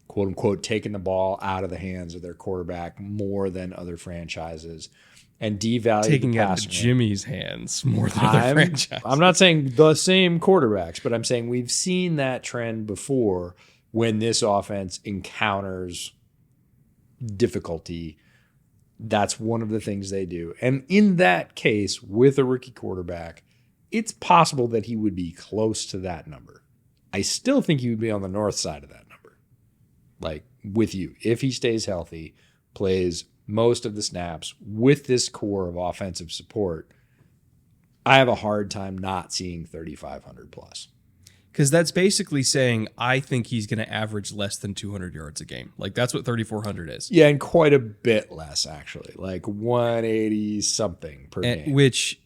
quote unquote taken the ball out of the hands of their quarterback more than other franchises and devalued Taking the out of passing game. Jimmy's hands more than other franchises. I'm not saying the same quarterbacks, but I'm saying we've seen that trend before when this offense encounters difficulty. That's one of the things they do. And in that case, with a rookie quarterback, it's possible that he would be close to that number. I still think he would be on the north side of that number. Like with you, if he stays healthy, plays most of the snaps with this core of offensive support, I have a hard time not seeing 3,500 plus. Because that's basically saying I think he's going to average less than 200 yards a game. Like that's what 3,400 is. Yeah, and quite a bit less, actually. Like 180 something per game. Which,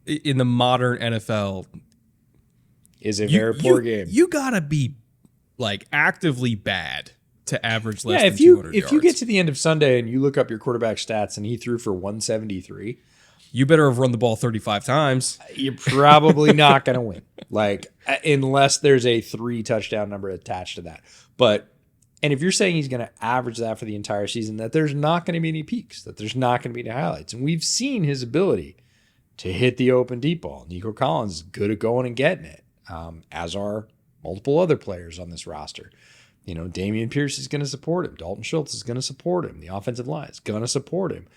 in the modern NFL, is a very poor game. You got to be like actively bad to average less than 200 yards. If you get to the end of Sunday and you look up your quarterback stats and he threw for 173, you better have run the ball 35 times. You're probably not going to win. Like, unless there's a 3 touchdown number attached to that. And if you're saying he's going to average that for the entire season, that there's not going to be any peaks, that there's not going to be any highlights. And we've seen his ability to hit the open deep ball. Nico Collins is good at going and getting it, as are multiple other players on this roster. You know, Dameon Pierce is going to support him. Dalton Schultz is going to support him. The offensive line is going to support him.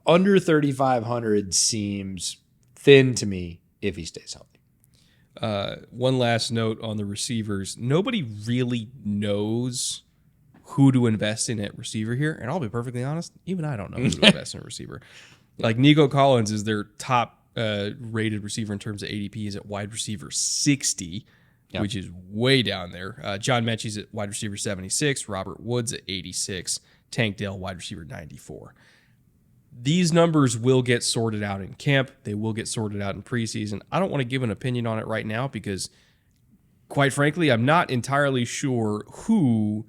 Under 3,500 seems thin to me if he stays healthy. One last note on the receivers. Nobody really knows who to invest in at receiver here. And I'll be perfectly honest, even I don't know who to invest in a receiver. Like Nico Collins is their top rated receiver in terms of ADP is at wide receiver 60, which is way down there. John Mechie's at wide receiver 76, Robert Woods at 86, Tank Dell wide receiver 94. These numbers will get sorted out in camp. They will get sorted out in preseason. I don't want to give an opinion on it right now because, quite frankly, I'm not entirely sure who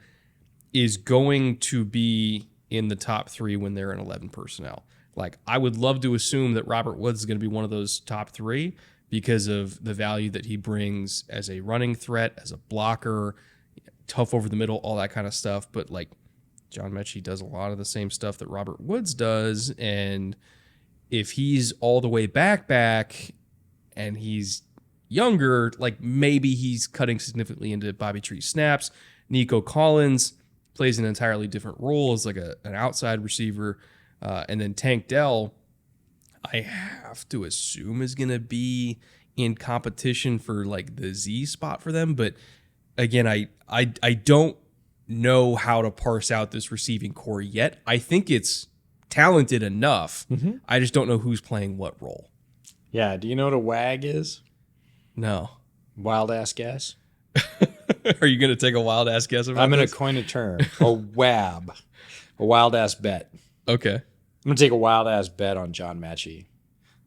is going to be in the top 3 when they're in 11 personnel. Like, I would love to assume that Robert Woods is going to be one of those top 3 because of the value that he brings as a running threat, as a blocker, tough over the middle, all that kind of stuff. But, like, John Mechie does a lot of the same stuff that Robert Woods does, and if he's all the way back and he's younger, like maybe he's cutting significantly into Bobby Tree's snaps. Nico Collins plays an entirely different role as like an outside receiver, and then Tank Dell, I have to assume is going to be in competition for like the Z spot for them, but again, I don't know how to parse out this receiving core yet. I think it's talented enough. Mm-hmm. I just don't know who's playing what role. Yeah. Do you know what a WAG is? No. Wild ass guess. Are you going to take a wild ass guess about I'm going this? to coin a term. A WAB. A wild ass bet. Okay. I'm going to take a wild ass bet on John Mechie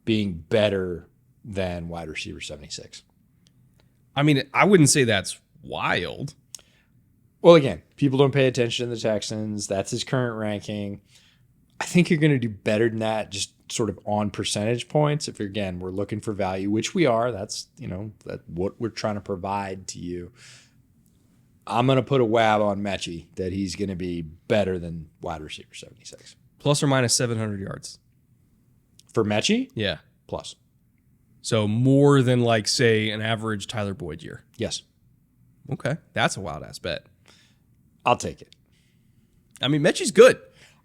being better than wide receiver 76. I mean, I wouldn't say that's wild. Well, again, people don't pay attention to the Texans. That's his current ranking. I think you're going to do better than that, just sort of on percentage points. If, again, we're looking for value, which we are, that's, that what we're trying to provide to you. I'm going to put a WAB on Mechie that he's going to be better than wide receiver 76. Plus or minus 700 yards. For Mechie? Yeah. Plus. So more than, like, say, an average Tyler Boyd year. Yes. Okay. That's a wild-ass bet. I'll take it. I mean, Mechie's good.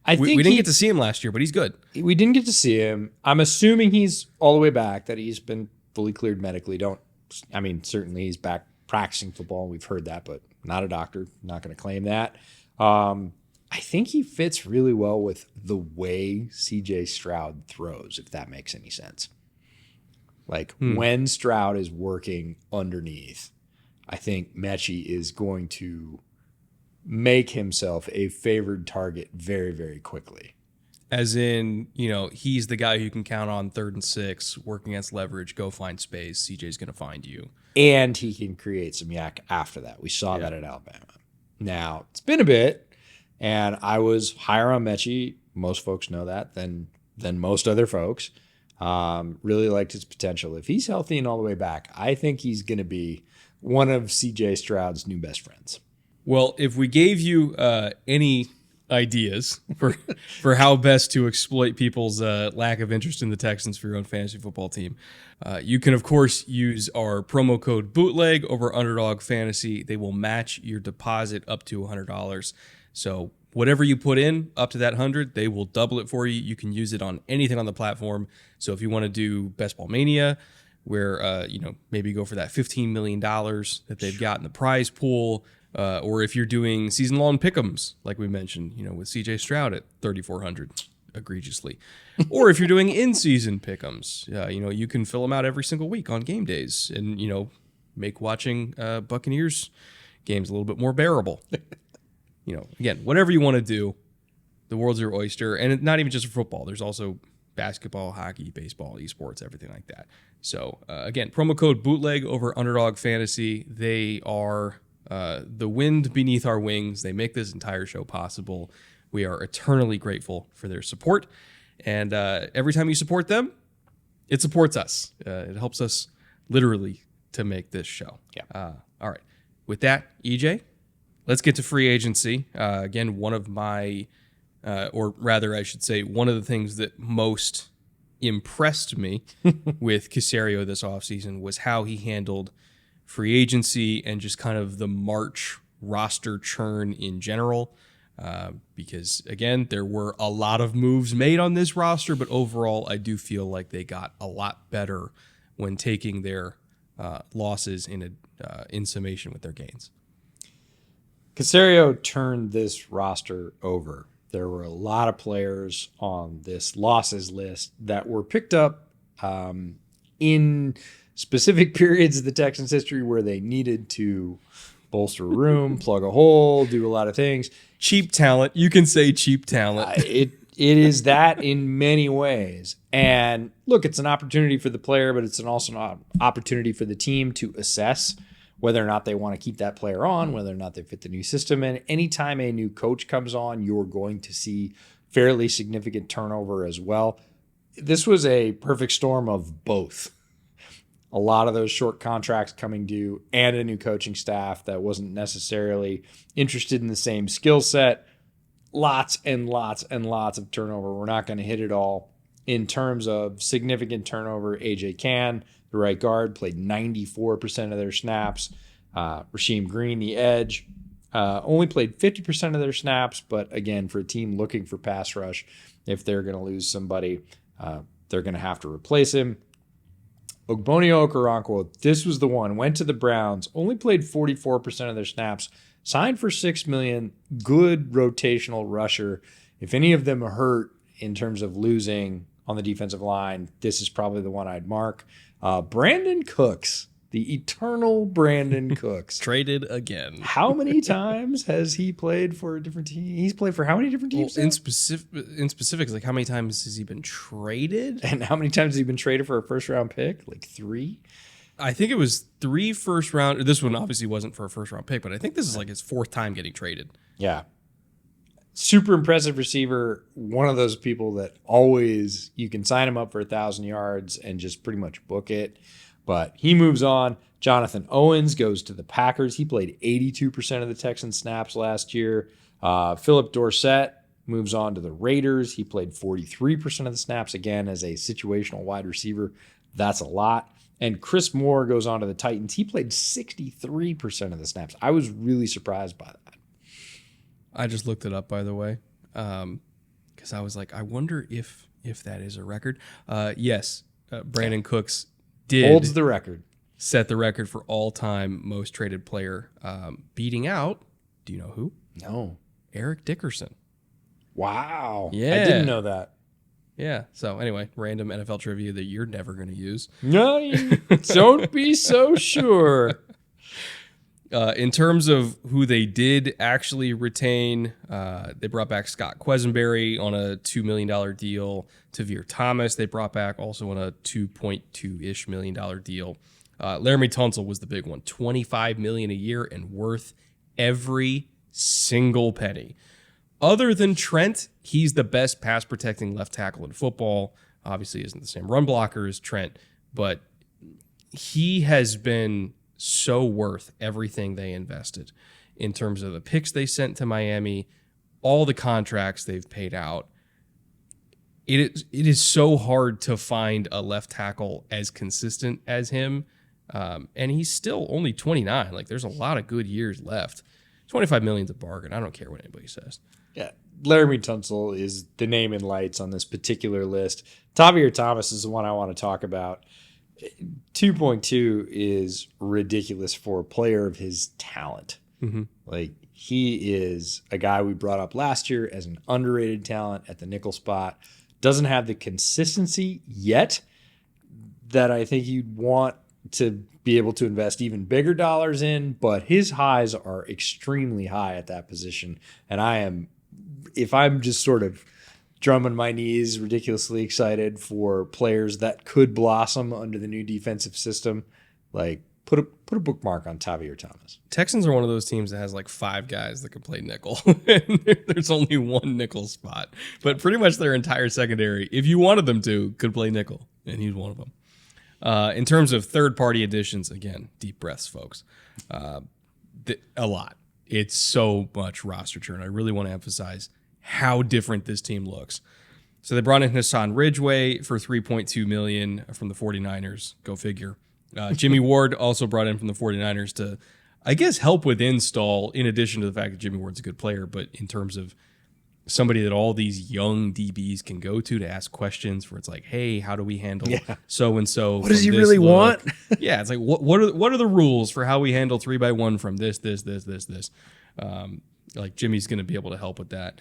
I think we didn't get to see him last year, but he's good. We didn't get to see him. I'm assuming he's all the way back, that he's been fully cleared medically. Certainly he's back practicing football. We've heard that, but not a doctor. Not going to claim that. I think he fits really well with the way CJ Stroud throws, if that makes any sense. Like when Stroud is working underneath, I think Mechie is going to make himself a favored target very, very quickly. As in, he's the guy who you can count on 3rd and 6, working against leverage, go find space. CJ's going to find you. And he can create some yak after that. We saw that at Alabama. Now, it's been a bit, and I was higher on Mechie. Most folks know that than most other folks. Really liked his potential. If he's healthy and all the way back, I think he's going to be one of CJ Stroud's new best friends. Well, if we gave you any ideas for how best to exploit people's lack of interest in the Texans for your own fantasy football team, you can, of course, use our promo code Bootleg over Underdog Fantasy. They will match your deposit up to $100. So whatever you put in up to that 100, they will double it for you. You can use it on anything on the platform. So if you want to do Best Ball Mania, where maybe go for that $15 million that they've got in the prize pool, or if you're doing season-long pick'ems, like we mentioned, with CJ Stroud at 3,400, egregiously, or if you're doing in-season pick'ems, you can fill them out every single week on game days, and make watching Buccaneers games a little bit more bearable. Again, whatever you want to do, the world's your oyster, and not even just for football. There's also basketball, hockey, baseball, esports, everything like that. So again, promo code Bootleg over Underdog Fantasy. They are the wind beneath our wings. They make this entire show possible. We are eternally grateful for their support. And every time you support them, it supports us. It helps us literally to make this show. Yeah. All right. With that, EJ, let's get to free agency. Again, one of my, or rather I should say, one of the things that most impressed me with Caserio this offseason was how he handled free agency and just kind of the March roster churn in general. Because, again, there were a lot of moves made on this roster, but overall I do feel like they got a lot better when taking their losses in summation with their gains. Caserio turned this roster over. There were a lot of players on this losses list that were picked up in specific periods of the Texans' history where they needed to bolster a room, plug a hole, do a lot of things. Cheap talent. You can say cheap talent. It is that in many ways. And look, it's an opportunity for the player, but it's also an opportunity for the team to assess whether or not they want to keep that player on, whether or not they fit the new system. And anytime a new coach comes on, you're going to see fairly significant turnover as well. This was a perfect storm of both. A lot of those short contracts coming due and a new coaching staff that wasn't necessarily interested in the same skill set. Lots and lots and lots of turnover. We're not going to hit it all. In terms of significant turnover, AJ Cann, the right guard, played 94% of their snaps. Rasheem Green, the edge, only played 50% of their snaps. But again, for a team looking for pass rush, if they're going to lose somebody, they're going to have to replace him. Ogbonnia Okoronkwo, this was the one, went to the Browns, only played 44% of their snaps, signed for $6 million, good rotational rusher. If any of them hurt in terms of losing on the defensive line, this is probably the one I'd mark. Brandon Cooks, the eternal Brandon Cooks. Traded again. How many times has he played for a different team? He's played for how many different teams? Well, in specifics, like how many times has he been traded? And how many times has he been traded for a first-round pick? Like 3? I think it was 3 first round. This one obviously wasn't for a first-round pick, but I think this is like his 4th time getting traded. Yeah. Super impressive receiver. One of those people that always, you can sign him up for 1,000 yards and just pretty much book it. But he moves on. Jonathan Owens goes to the Packers. He played 82% of the Texans snaps last year. Philip Dorsett moves on to the Raiders. He played 43% of the snaps, again, as a situational wide receiver. That's a lot. And Chris Moore goes on to the Titans. He played 63% of the snaps. I was really surprised by that. I just looked it up, by the way, because I was like, I wonder if that is a record. Yes, Brandon Cooks holds the record, set the record for all-time most traded player, beating out, do you know who? No. Eric Dickerson. Wow. Yeah. I didn't know that. Yeah. So anyway, random NFL trivia that you're never going to use. No, you don't be so sure. In terms of who they did actually retain, they brought back Scott Quesenberry on a $2 million deal. Tavir Thomas they brought back also on a $2.2-ish million deal. Laramie Tunsil was the big one, $25 million a year and worth every single penny. Other than Trent, he's the best pass protecting left tackle in football. Obviously, isn't the same run blocker as Trent, but he has been so worth everything they invested in terms of the picks they sent to Miami, all the contracts they've paid out. It is so hard to find a left tackle as consistent as him, and he's still only 29. Like, there's a lot of good years left. $25 million's a bargain. I don't care what anybody says. Yeah, Laramie Tunsil is the name in lights on this particular list. Tavir Thomas is the one I want to talk about. 2.2 is ridiculous for a player of his talent. Mm-hmm. Like, he is a guy we brought up last year as an underrated talent at the nickel spot. Doesn't have the consistency yet that I think you'd want to be able to invest even bigger dollars in, but his highs are extremely high at that position. And if I'm just sort of drumming my knees, ridiculously excited for players that could blossom under the new defensive system, like put a bookmark on Tavir Thomas. Texans are one of those teams that has like 5 guys that can play nickel. There's only one nickel spot, but pretty much their entire secondary, if you wanted them to, could play nickel, and he's one of them. In terms of third-party additions, again, deep breaths, folks. A lot. It's so much roster churn. I really want to emphasize how different this team looks. So they brought in Hassan Ridgeway for $3.2 million from the 49ers. Go figure. Jimmy Ward also brought in from the 49ers to, I guess, help with install, in addition to the fact that Jimmy Ward's a good player, but in terms of somebody that all these young DBs can go to ask questions where it's like, hey, how do we handle so-and-so? What does he really want? Yeah, it's like, what are the rules for how we handle 3x1 from this? Like, Jimmy's going to be able to help with that.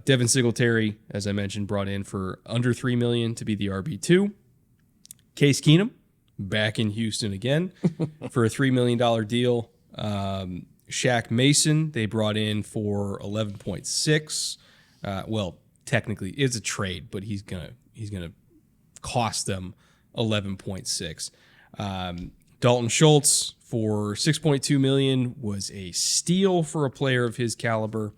Devin Singletary, as I mentioned, brought in for under $3 million to be the RB2. Case Keenum, back in Houston again for a $3 million deal. Shaq Mason, they brought in for 11.6. Well, technically it's a trade, but he's gonna cost them 11.6. Dalton Schultz for $6.2 million was a steal for a player of his caliber.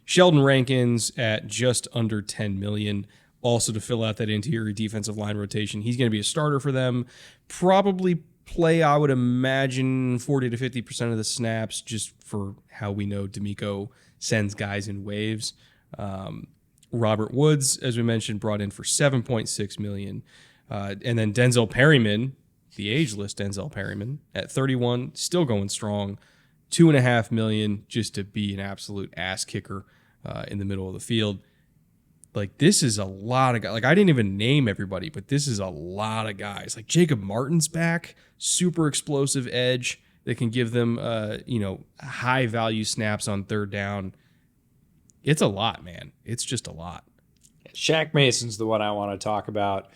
Sheldon Rankins at just under $10 million, also to fill out that interior defensive line rotation. He's going to be a starter for them. Probably play, I would imagine, 40 to 50% of the snaps, just for how we know D'Amico sends guys in waves. Robert Woods, as we mentioned, brought in for $7.6 million. And then Denzel Perryman, the ageless Denzel Perryman, at 31, still going strong. $2.5 million just to be an absolute ass kicker in the middle of the field. Like, this is a lot of guys. Like, I didn't even name everybody, but this is a lot of guys. Like, Jacob Martin's back, super explosive edge that can give them, high value snaps on third down. It's a lot, man. It's just a lot. Shaq Mason's the one I want to talk about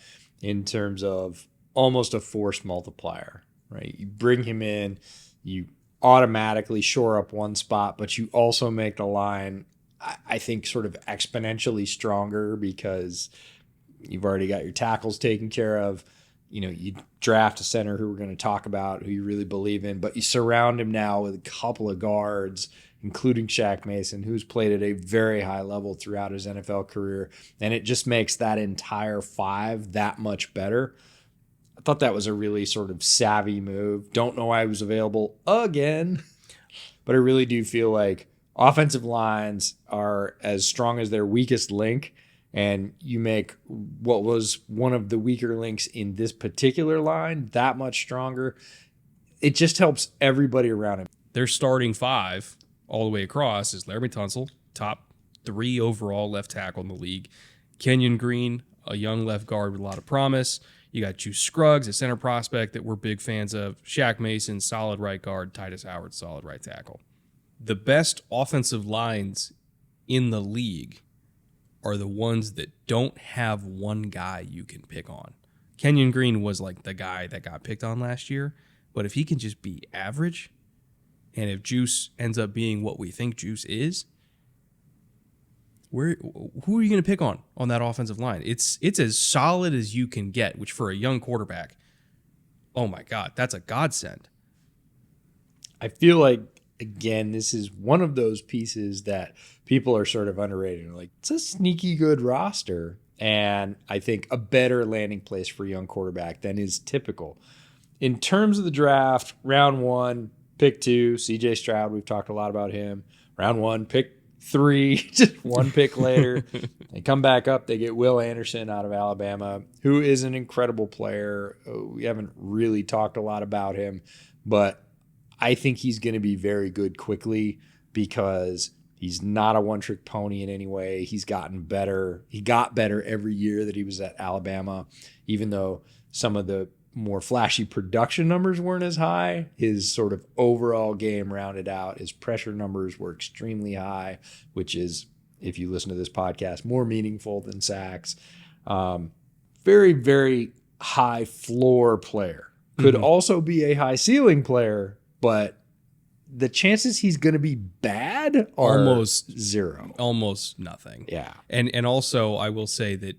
in terms of almost a force multiplier, right? You bring him in, you automatically shore up one spot, but you also make the line, I think, sort of exponentially stronger because you've already got your tackles taken care of. You know, you draft a center who we're going to talk about, who you really believe in, but you surround him now with a couple of guards, including Shaq Mason, who's played at a very high level throughout his NFL career, and it just makes that entire 5 that much better. I thought that was a really sort of savvy move. Don't know why he was available again, but I really do feel like offensive lines are as strong as their weakest link, and you make what was one of the weaker links in this particular line that much stronger. It just helps everybody around him. Their starting 5 all the way across is Laramie Tunsil, top 3 overall left tackle in the league. Kenyon Green, a young left guard with a lot of promise. You got Juice Scruggs, a center prospect that we're big fans of. Shaq Mason, solid right guard. Titus Howard, solid right tackle. The best offensive lines in the league are the ones that don't have one guy you can pick on. Kenyon Green was like the guy that got picked on last year, but if he can just be average, And if Juice ends up being what we think Juice is, who are you going to pick on that offensive line? It's as solid as you can get, which for a young quarterback, oh my God, that's a godsend. I feel like, again, this is one of those pieces that people are sort of underrated. Like, it's a sneaky good roster, and I think a better landing place for a young quarterback than is typical. In terms of the draft, round 1, pick 2, CJ Stroud, we've talked a lot about him. Round 1, pick 3, just one pick later. They come back up. They get Will Anderson out of Alabama, who is an incredible player. We haven't really talked a lot about him, but I think he's going to be very good quickly because he's not a one-trick pony in any way. He's gotten better. He got better every year that he was at Alabama, even though some of the more flashy production numbers weren't as high. His sort of overall game rounded out. His pressure numbers were extremely high, which is, if you listen to this podcast, more meaningful than sacks. Very, very high floor player. Could also be a high ceiling player, but the chances he's going to be bad are almost zero. Almost nothing. Yeah. And also, I will say that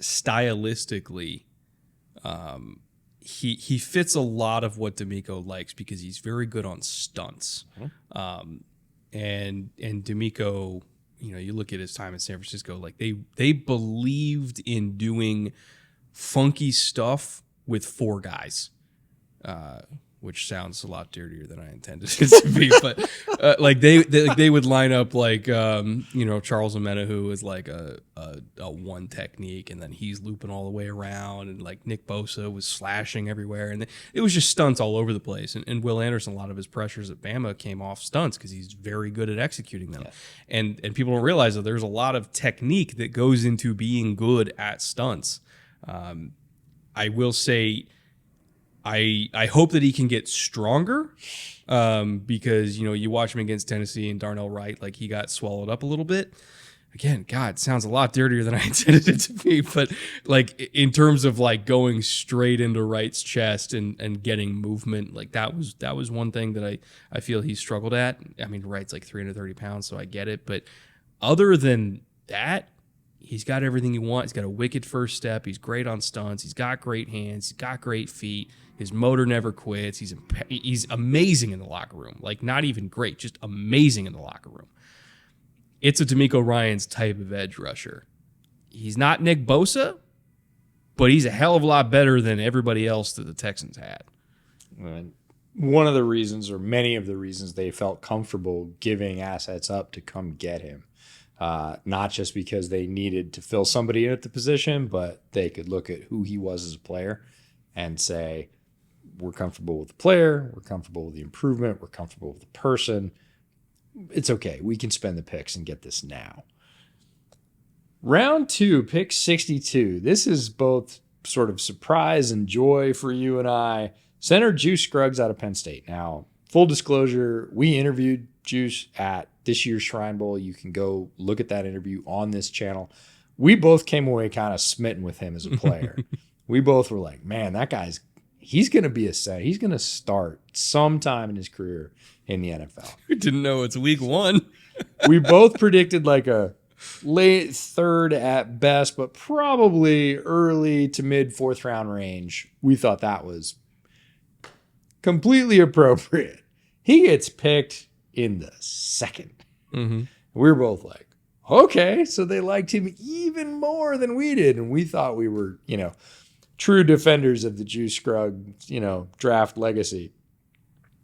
stylistically, he fits a lot of what D'Amico likes because he's very good on stunts. And D'Amico, you look at his time in San Francisco, like they believed in doing funky stuff with 4 guys, which sounds a lot dirtier than I intended it to be. But like they would line up like Charles Omenihu is like a one technique, and then he's looping all the way around, and like Nick Bosa was slashing everywhere, and it was just stunts all over the place. And Will Anderson, a lot of his pressures at Bama came off stunts because he's very good at executing them. Yeah. And people don't realize that there's a lot of technique that goes into being good at stunts. I will say, I hope that he can get stronger because, you watch him against Tennessee and Darnell Wright, like he got swallowed up a little bit. Again, God, it sounds a lot dirtier than I intended it to be. But like in terms of like going straight into Wright's chest and getting movement, like that was one thing that I feel he struggled at. I mean, Wright's like 330 pounds, so I get it. But other than that, he's got everything you want. He's got a wicked first step. He's great on stunts. He's got great hands. He's got great feet. His motor never quits. He's amazing in the locker room. Like, not even great, just amazing in the locker room. It's a D'Amico Ryans type of edge rusher. He's not Nick Bosa, but he's a hell of a lot better than everybody else that the Texans had. One of the reasons, or many of the reasons, they felt comfortable giving assets up to come get him. Not just because they needed to fill somebody in at the position, but they could look at who he was as a player and say, we're comfortable with the player, we're comfortable with the improvement, we're comfortable with the person. It's okay. We can spend the picks and get this now. Round 2, pick 62. This is both sort of surprise and joy for you and I. Center Juice Scruggs out of Penn State. Now, full disclosure, we interviewed Juice at this year's Shrine Bowl. You can go look at that interview on this channel. We both came away kind of smitten with him as a player. We both were like, man, he's going to be a center. He's going to start sometime in his career in the NFL. We didn't know it's week 1. We both predicted like a late 3rd at best, but probably early to mid 4th round range. We thought that was completely appropriate. He gets picked in the 2nd. Mm-hmm. We're both like, okay, so they liked him even more than we did. And we thought we were, true defenders of the Juice Scrugg, draft legacy.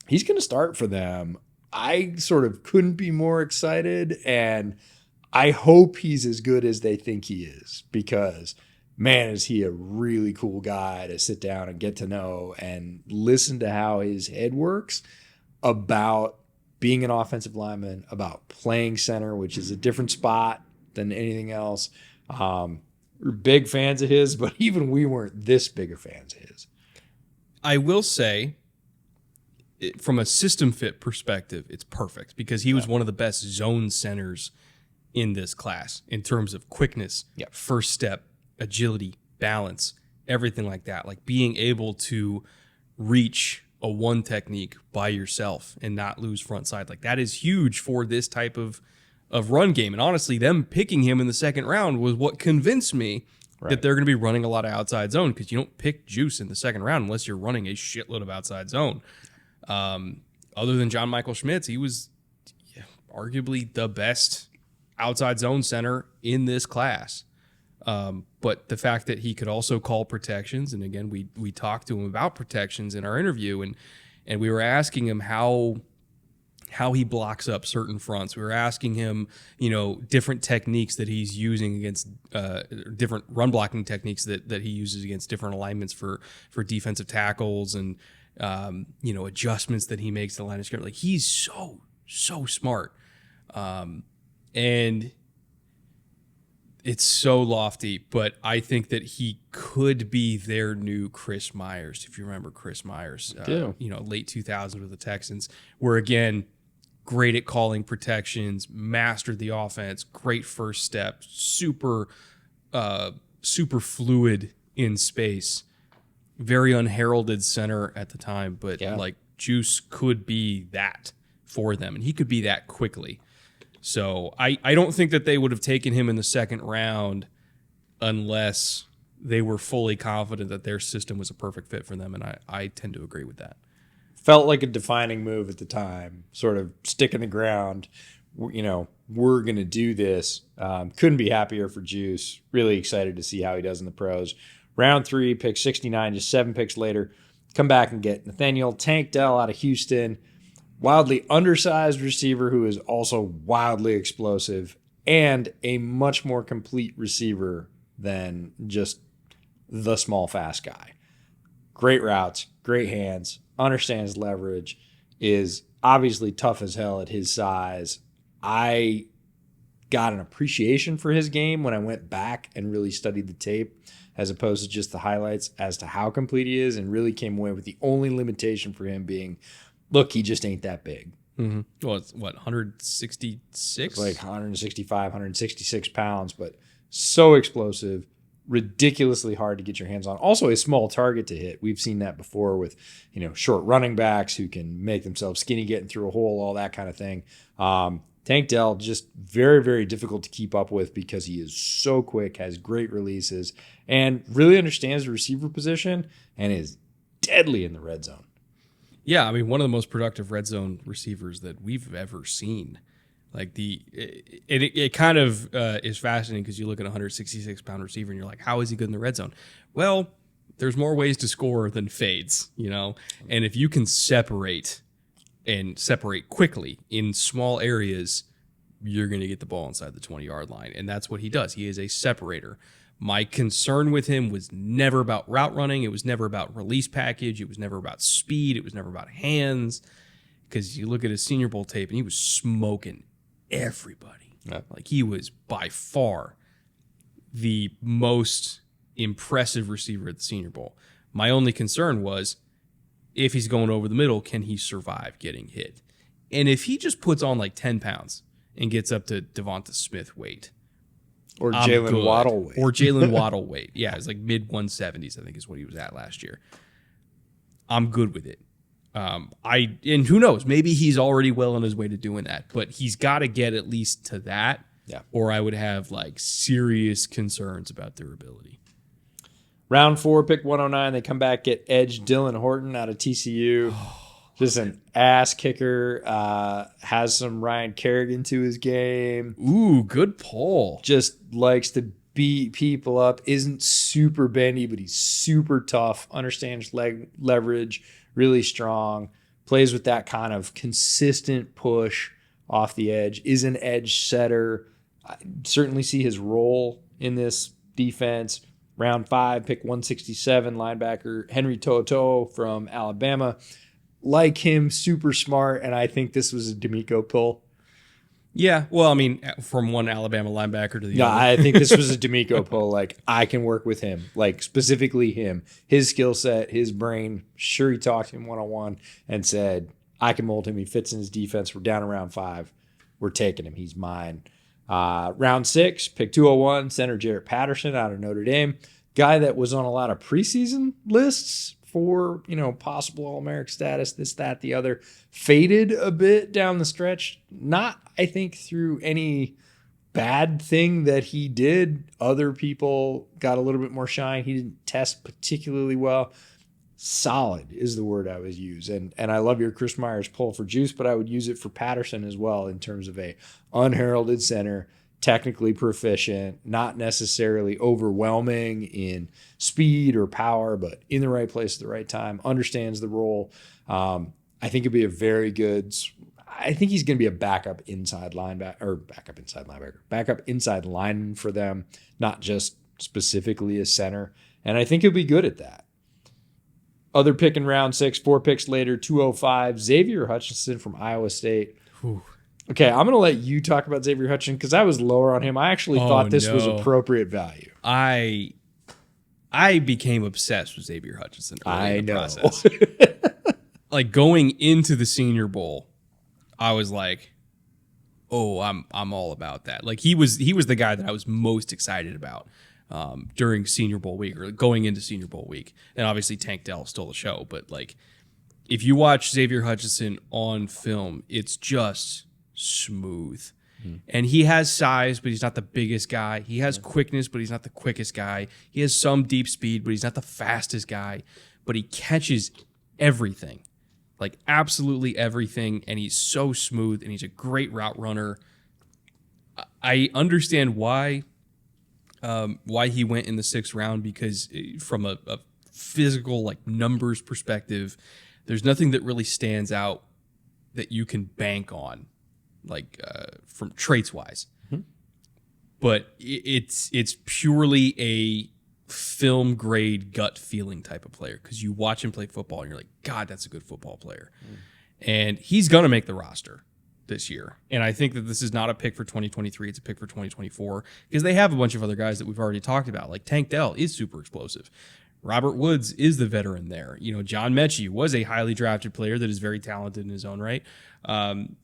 He's going to start for them. I sort of couldn't be more excited, and I hope he's as good as they think he is, because man, is he a really cool guy to sit down and get to know and listen to how his head works about being an offensive lineman, about playing center, which is a different spot than anything else. We're big fans of his, but even we weren't this big of fans of his. I will say, from a system fit perspective, it's perfect because he was one of the best zone centers in this class in terms of quickness, first step, agility, balance, everything like that. Like being able to reach a one technique by yourself and not lose front side. Like that is huge for this type of run game. And honestly, them picking him in the second round was what convinced me that they're going to be running a lot of outside zone, because you don't pick Juice in the second round unless you're running a shitload of outside zone. Other than John Michael Schmitz, he was arguably the best outside zone center in this class. But the fact that he could also call protections, and again, we talked to him about protections in our interview, and we were asking him how he blocks up certain fronts. We were asking him, different techniques that he's using against different run blocking techniques that he uses against different alignments for defensive tackles, and adjustments that he makes to the line of scrimmage. Like he's so smart, and it's so lofty. But I think that he could be their new Chris Myers. If you remember Chris Myers, late 2000s with the Texans, where again, great at calling protections, mastered the offense, great first step, super fluid in space, very unheralded center at the time. But like Juice could be that for them, and he could be that quickly. So I don't think that they would have taken him in the second round unless they were fully confident that their system was a perfect fit for them, and I tend to agree with that. Felt like a defining move at the time, sort of stick in the ground, we're going to do this. Couldn't be happier for Juice. Really excited to see how he does in the pros. Round 3, pick 69, just 7 picks later, come back and get Nathaniel Tank Dell out of Houston. Wildly undersized receiver who is also wildly explosive, and a much more complete receiver than just the small, fast guy. Great routes, great hands, understands leverage, is obviously tough as hell at his size. I got an appreciation for his game when I went back and really studied the tape as opposed to just the highlights as to how complete he is, and really came away with the only limitation for him being, look, he just ain't that big. Mm-hmm. Well, it's what, 166? It's like 165, 166 pounds, but so explosive, ridiculously hard to get your hands on. Also a small target to hit. We've seen that before with, short running backs who can make themselves skinny getting through a hole, all that kind of thing. Tank Dell, just very, very difficult to keep up with because he is so quick, has great releases, and really understands the receiver position and is deadly in the red zone. Yeah, I mean, one of the most productive red zone receivers that we've ever seen. Like it kind of is fascinating because you look at a 166-pound receiver and you're like, how is he good in the red zone? Well, there's more ways to score than fades, and if you can separate quickly in small areas, you're going to get the ball inside the 20-yard line, and that's what he does. He is a separator. My concern with him was never about route running. It was never about release package. It was never about speed. It was never about hands, because you look at his Senior Bowl tape and he was smoking everybody. Yeah. Like he was by far the most impressive receiver at the Senior Bowl. My only concern was, if he's going over the middle, can he survive getting hit? And if he just puts on like 10 pounds and gets up to Devonta Smith weight, or Jalen Waddle weight. Or Jalen Waddle weight. Yeah, it's like mid-170s, I think is what he was at last year. I'm good with it. And who knows, maybe he's already well on his way to doing that, but he's got to get at least to that, or I would have like serious concerns about their ability. Round 4, pick 109, they come back, get edge Dylan Horton out of TCU. Just an ass kicker, has some Ryan Kerrigan to his game. Ooh, good pull. Just likes to beat people up, isn't super bendy, but he's super tough, understands leg leverage, really strong, plays with that kind of consistent push off the edge, is an edge setter. I certainly see his role in this defense. Round 5, pick 167, linebacker Henry To'oTo'o from Alabama. Like him, super smart, and I think this was a D'Amico pull. Yeah, well, I mean, from one Alabama linebacker to the other. I think this was a D'Amico pull. Like, I can work with him, like specifically him, his skill set, his brain. Sure, he talked to him one-on-one and said, I can mold him. He fits in his defense. We're down to round 5. We're taking him. He's mine. Round 6, pick 201, center Jarrett Patterson out of Notre Dame. Guy that was on a lot of preseason lists for, possible All-American status, this, that, the other. Faded a bit down the stretch. Not, I think, through any bad thing that he did. Other people got a little bit more shine. He didn't test particularly well. Solid is the word I would use. And I love your Chris Myers pull for Juice, but I would use it for Patterson as well in terms of a unheralded center, technically proficient, not necessarily overwhelming in speed or power, but in the right place at the right time, understands the role. I think it'd be a very good, I think he's going to be a backup inside lineman for them, not just specifically a center. And I think he'll be good at that. Other pick in round 6, 4 picks later, 205, Xavier Hutchinson from Iowa State. Whew. Okay, I'm going to let you talk about Xavier Hutchinson because I was lower on him. I actually thought this was appropriate value. I became obsessed with Xavier Hutchinson early in the process. Like going into the Senior Bowl, I was like, "Oh, I'm all about that." Like he was the guy that I was most excited about during Senior Bowl week or going into Senior Bowl week. And obviously Tank Dell stole the show, but like if you watch Xavier Hutchinson on film, it's just smooth. And he has size, but he's not the biggest guy. He has quickness, but he's not the quickest guy. He has some deep speed, but he's not the fastest guy. But he catches everything, like absolutely everything, and he's so smooth, and he's a great route runner. I understand why he went in the 6th round, because from a physical, like numbers perspective, there's nothing that really stands out that you can bank on, like from traits wise. But it's purely a film grade gut feeling type of player, because you watch him play football and you're like, God, that's a good football player. And he's going to make the roster this year. And I think that this is not a pick for 2023. It's a pick for 2024, because they have a bunch of other guys that we've already talked about. Like Tank Dell is super explosive. Robert Woods is the veteran there. John Mechie was a highly drafted player that is very talented in his own right.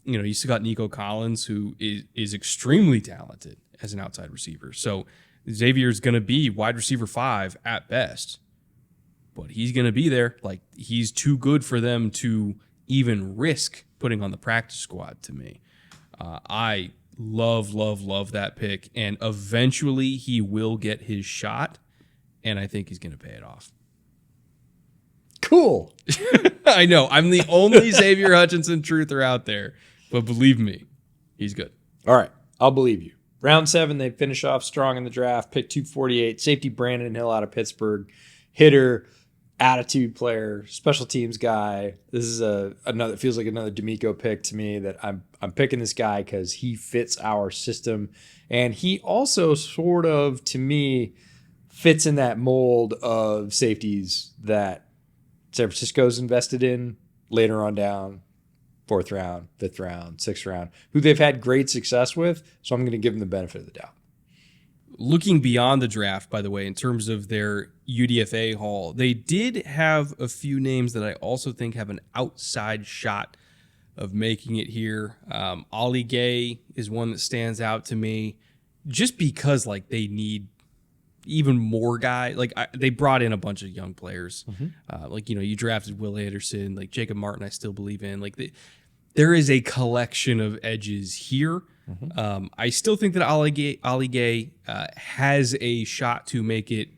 You still got Nico Collins, who is extremely talented as an outside receiver. So Xavier's going to be wide receiver 5 at best, but he's going to be there. Like, he's too good for them to even risk putting on the practice squad to me. I love that pick, and eventually he will get his shot, and I think he's going to pay it off. Cool. I know. I'm the only Xavier Hutchinson truther out there, but believe me, he's good. All right. I'll believe you. Round 7, they finish off strong in the draft. Pick 248, safety Brandon Hill out of Pittsburgh. Hitter, attitude player, special teams guy. This is another, feels like another D'Amico pick to me, that I'm picking this guy because he fits our system. And he also sort of, to me, fits in that mold of safeties that San Francisco's invested in later on down, 4th round, 5th round, 6th round, who they've had great success with. So I'm going to give them the benefit of the doubt. Looking beyond the draft, by the way, in terms of their UDFA haul, they did have a few names that I also think have an outside shot of making it here. Ollie Gay is one that stands out to me, just because like they need even more guys. Like they brought in a bunch of young players. You drafted Will Anderson, like Jacob Martin, I still believe in. Like there is a collection of edges here. I still think that Ollie Gay has a shot to make it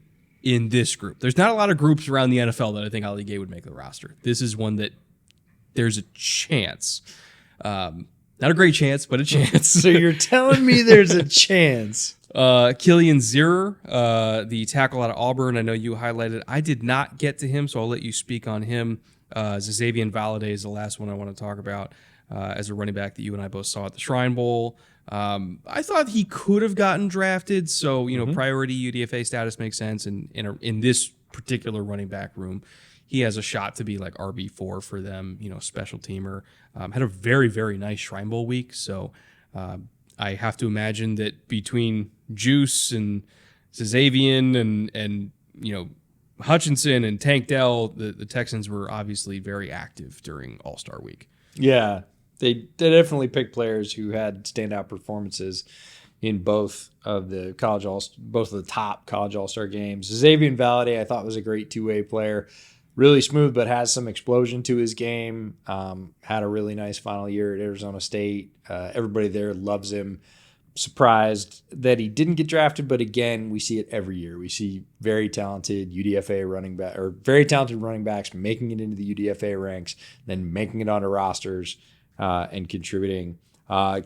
in this group. There's not a lot of groups around the NFL that I think Ollie Gay would make the roster. This is one that there's a chance. Not a great chance, but a chance. So you're telling me there's a chance. Killian Zier, the tackle out of Auburn, I know you highlighted. I did not get to him, so I'll let you speak on him. Xavier Valade is the last one I want to talk about as a running back that you and I both saw at the Shrine Bowl. I thought he could have gotten drafted, so priority UDFA status makes sense. And in this particular running back room, he has a shot to be like RB4 for them, special teamer. Had a very, very nice Shrine Bowl week, so I have to imagine that between Juice and Xavier and Hutchinson and Tank Dell, the Texans were obviously very active during All-Star Week. Yeah, they definitely picked players who had standout performances in both of the top college All-Star games. Xavier Valade, I thought, was a great two-way player. really smooth, but has some explosion to his game. Had a really nice final year at Arizona State. Everybody there loves him. Surprised that he didn't get drafted, but again, we see it every year. We see very talented UDFA running back or very talented running backs making it into the UDFA ranks, then making it onto rosters and contributing.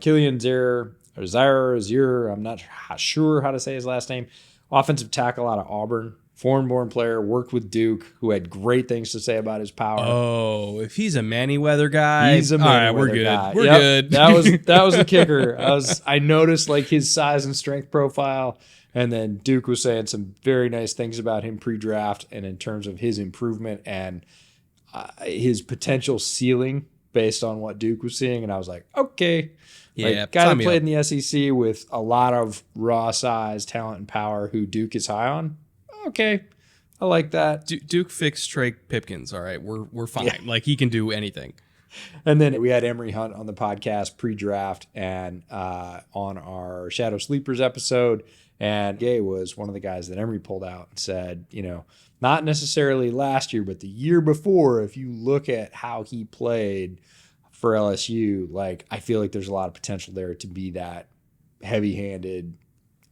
Killian Zaire, I'm not sure how to say his last name. Offensive tackle out of Auburn. Foreign-born player, worked with Duke, who had great things to say about his power. Oh, if he's a Manyweather guy, he's a Manyweather guy. We're Yep, good. That was the kicker. I noticed like his size and strength profile, and then Duke was saying some very nice things about him pre-draft, and in terms of his improvement and his potential ceiling based on what Duke was seeing, and I was like, okay. Yeah, guy that played in the SEC with a lot of raw size, talent, and power, who Duke is high on. Okay, I like that. Duke fixed Trey Pipkins. All right, we're fine. Yeah. Like, he can do anything. And then we had Emory Hunt on the podcast pre-draft and on our Shadow Sleepers episode. And Gay was one of the guys that Emory pulled out and said, not necessarily last year, but the year before, if you look at how he played for LSU, like, I feel like there's a lot of potential there to be that heavy-handed,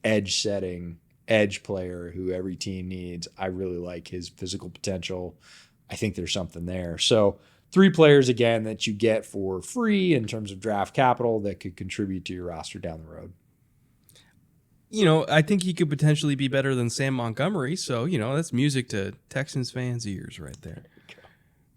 edge-setting edge player who every team needs. I really like his physical potential. I think there's something there. So 3 players, again, that you get for free in terms of draft capital that could contribute to your roster down the road. I think he could potentially be better than Sam Montgomery. So, that's music to Texans fans' ears right there.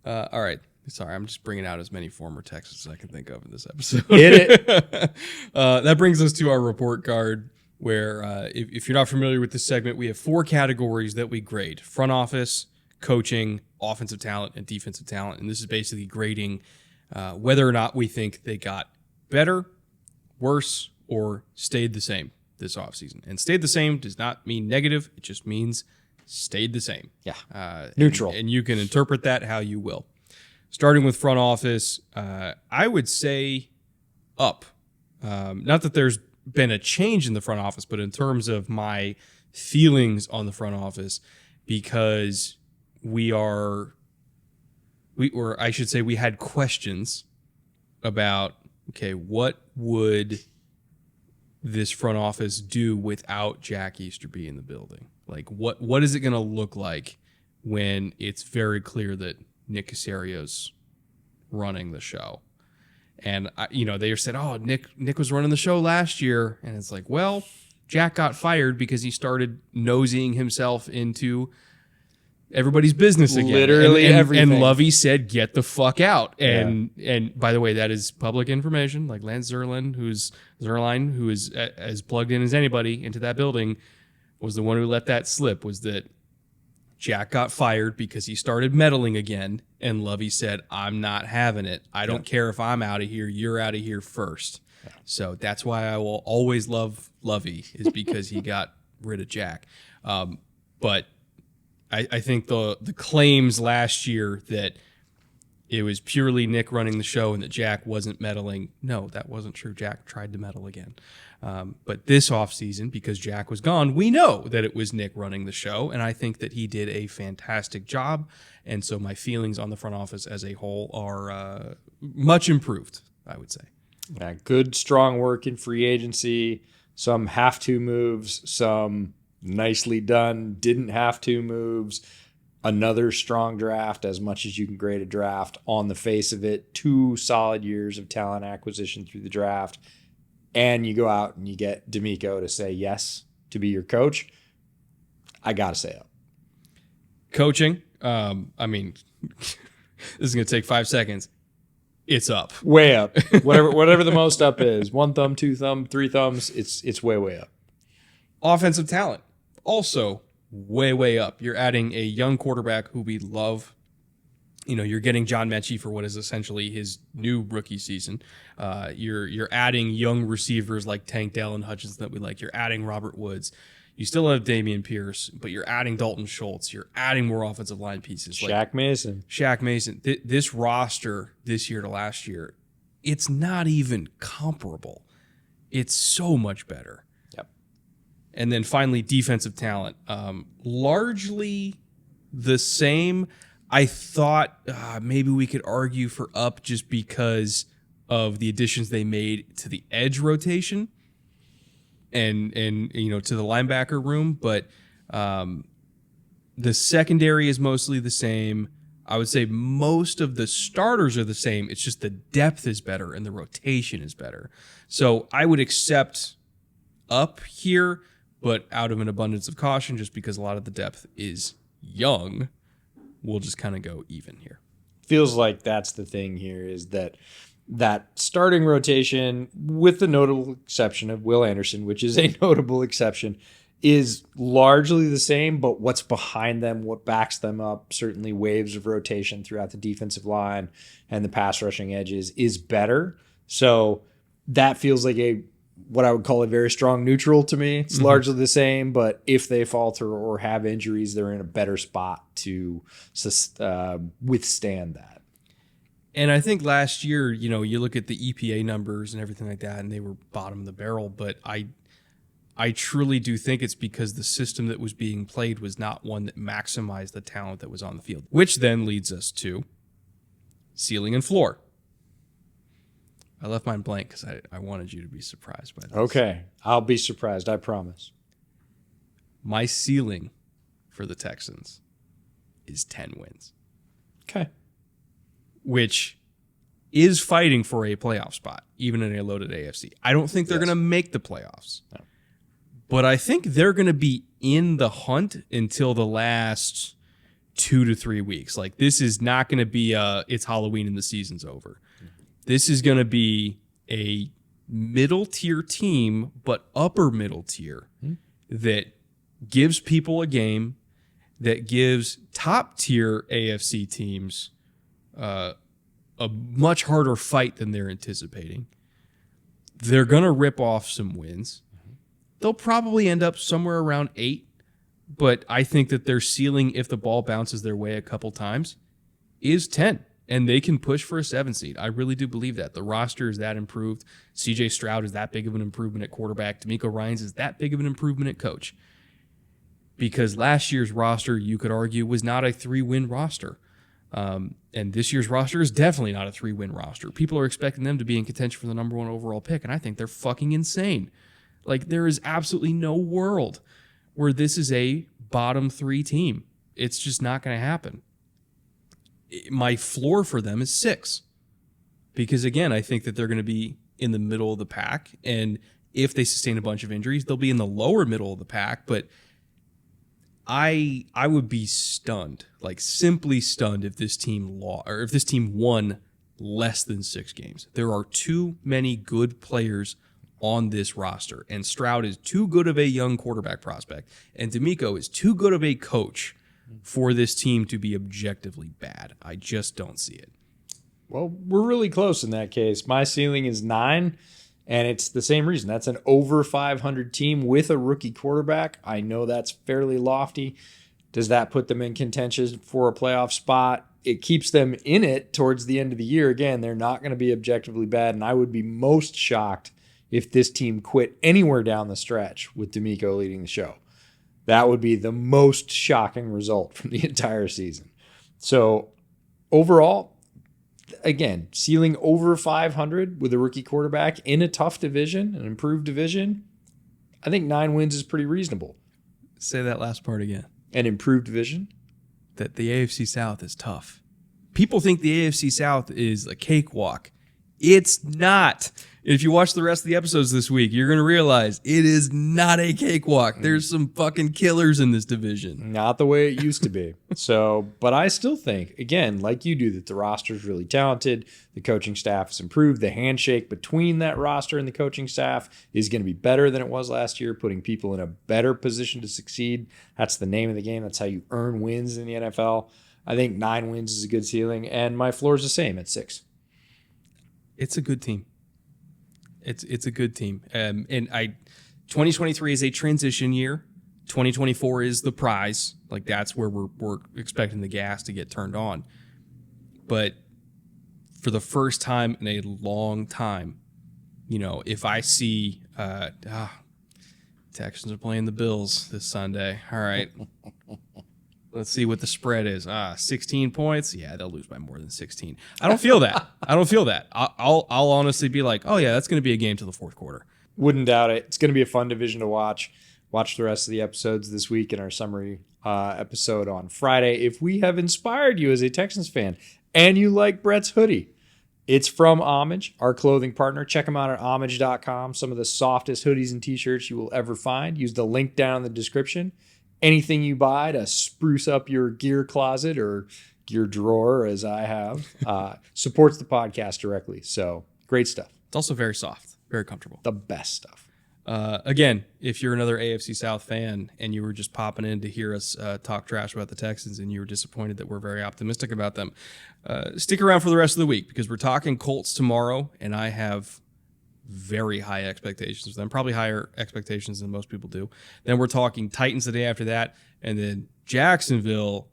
All right. Sorry, I'm just bringing out as many former Texans as I can think of in this episode. Hit it. That brings us to our report card, where if you're not familiar with this segment, we have 4 categories that we grade: front office, coaching, offensive talent, and defensive talent. And this is basically grading whether or not we think they got better, worse, or stayed the same this offseason. And stayed the same does not mean negative. It just means stayed the same. Yeah. Neutral. And you can interpret that how you will. Starting with front office, I would say up. Not that there's been a change in the front office, but in terms of my feelings on the front office, because we had questions about, okay, what would this front office do without Jack Easterby in the building? Like, what is it going to look like when it's very clear that Nick Caserio's running the show? And, they said, oh, Nick was running the show last year. And it's like, well, Jack got fired because he started nosing himself into everybody's business again. Literally everything. And Lovey said, get the fuck out. And by the way, that is public information. Like, Lance Zierlein, who is as plugged in as anybody into that building, was the one who let that slip, was that Jack got fired because he started meddling again, and Lovey said, I'm not having it. I don't care if I'm out of here. You're out of here first. Yeah. So that's why I will always love Lovey, is because he got rid of Jack. But I think the claims last year that it was purely Nick running the show and that Jack wasn't meddling, no, that wasn't true. Jack tried to meddle again. But this offseason, because Jack was gone, we know that it was Nick running the show, and I think that he did a fantastic job. And so my feelings on the front office as a whole are much improved, I would say. Yeah, good, strong work in free agency, some have-to moves, some nicely done, didn't have to moves, another strong draft, as much as you can grade a draft on the face of it, 2 solid years of talent acquisition through the draft, and you go out and you get D'Amico to say yes to be your coach. I got to say up. Coaching, this is going to take 5 seconds. It's up. Way up. Whatever the most up is. 1 thumb, 2 thumb, 3 thumbs, it's way up. Offensive talent, also way up. You're adding a young quarterback who we love. You're getting John Mechie for what is essentially his new rookie season. You're adding young receivers like Tank Dell and Hutchinson that we like. You're adding Robert Woods. You still have Damian Pierce, but you're adding Dalton Schultz. You're adding more offensive line pieces. Shaq Mason. This roster this year to last year, it's not even comparable. It's so much better. Yep. And then finally, defensive talent. Largely the same. I thought maybe we could argue for up just because of the additions they made to the edge rotation and to the linebacker room, but the secondary is mostly the same. I would say most of the starters are the same. It's just the depth is better and the rotation is better. So I would accept up here, but out of an abundance of caution, just because a lot of the depth is young, we'll just kind of go even here. Feels like that's the thing here, is that starting rotation, with the notable exception of Will Anderson, which is a notable exception, is largely the same, but what's behind them, what backs them up, certainly waves of rotation throughout the defensive line and the pass rushing edges is better. So that feels like what I would call a very strong neutral to me. It's largely the same, but if they falter or have injuries, they're in a better spot to withstand that. And I think last year, you look at the EPA numbers and everything like that, and they were bottom of the barrel, but I truly do think it's because the system that was being played was not one that maximized the talent that was on the field, which then leads us to ceiling and floor. I left mine blank because I wanted you to be surprised by this. Okay, I'll be surprised, I promise. My ceiling for the Texans is 10 wins. Okay. Which is fighting for a playoff spot, even in a loaded AFC. I don't think they're going to make the playoffs. No. But I think they're going to be in the hunt until the last 2 to 3 weeks. Like, this is not going to be it's Halloween and the season's over. This is going to be a middle tier team, but upper middle tier that gives people a game, that gives top tier AFC teams a much harder fight than they're anticipating. They're going to rip off some wins. They'll probably end up somewhere around 8, but I think that their ceiling, if the ball bounces their way a couple times, is 10, and they can push for a 7 seed. I really do believe that. The roster is that improved. CJ Stroud is that big of an improvement at quarterback. D'Amico Ryans is that big of an improvement at coach. Because last year's roster, you could argue, was not a 3-win roster. And this year's roster is definitely not a 3-win roster. People are expecting them to be in contention for the number 1 overall pick, and I think they're fucking insane. Like, there is absolutely no world where this is a bottom 3 team. It's just not going to happen. My floor for them is 6. Because, again, I think that they're going to be in the middle of the pack. And if they sustain a bunch of injuries, they'll be in the lower middle of the pack. But I would be stunned, like simply stunned, if this team won less than 6 games. There are too many good players on this roster, and Stroud is too good of a young quarterback prospect, and D'Amico is too good of a coach for this team to be objectively bad. I just don't see it. Well, we're really close in that case. My ceiling is 9, and it's the same reason. That's an over 500 team with a rookie quarterback. I know that's fairly lofty. Does that put them in contention for a playoff spot? It keeps them in it towards the end of the year. Again, they're not going to be objectively bad, and I would be most shocked if this team quit anywhere down the stretch with D'Amico leading the show. That would be the most shocking result from the entire season. So overall, again, ceiling over 500 with a rookie quarterback in a tough division, an improved division, I think 9 wins is pretty reasonable. Say that last part again. An improved division? That the AFC South is tough. People think the AFC South is a cakewalk. It's not. If you watch the rest of the episodes this week, you're going to realize it is not a cakewalk. There's some fucking killers in this division. Not the way it used to be. But I still think, again, like you do, that the roster is really talented. The coaching staff has improved. The handshake between that roster and the coaching staff is going to be better than it was last year, putting people in a better position to succeed. That's the name of the game. That's how you earn wins in the NFL. I think 9 wins is a good ceiling, and my floor is the same at 6. It's a good team. It's a good team. 2023 is a transition year. 2024 is the prize. Like, that's where we're expecting the gas to get turned on. But for the first time in a long time, if I see Texans are playing the Bills this Sunday. All right. Let's see what the spread is. 16 points. Yeah, they'll lose by more than 16. I don't feel that. I'll honestly be like, oh yeah, that's going to be a game till the fourth quarter. Wouldn't doubt it. It's going to be a fun division to watch. Watch the rest of the episodes this week in our summary episode on Friday. If we have inspired you as a Texans fan and you like Brett's hoodie, it's from Homage, our clothing partner. Check them out at homage.com. Some of the softest hoodies and t-shirts you will ever find. Use the link down in the description. Anything you buy to spruce up your gear closet or gear drawer, as I have, supports the podcast directly. So great stuff. It's also very soft, very comfortable. The best stuff. Again, if you're another AFC South fan and you were just popping in to hear us talk trash about the Texans and you were disappointed that we're very optimistic about them, stick around for the rest of the week because we're talking Colts tomorrow, and I have very high expectations for them, probably higher expectations than most people do. Then we're talking Titans the day after that, and then Jacksonville.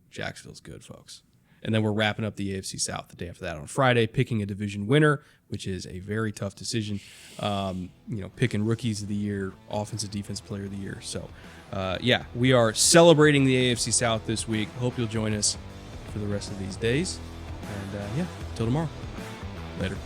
Jacksonville's good, folks. And then we're wrapping up the AFC South the day after that on Friday, picking a division winner, which is a very tough decision. Picking rookies of the year, offensive defense player of the year. So, we are celebrating the AFC South this week. Hope you'll join us for the rest of these days. And, till tomorrow. Later.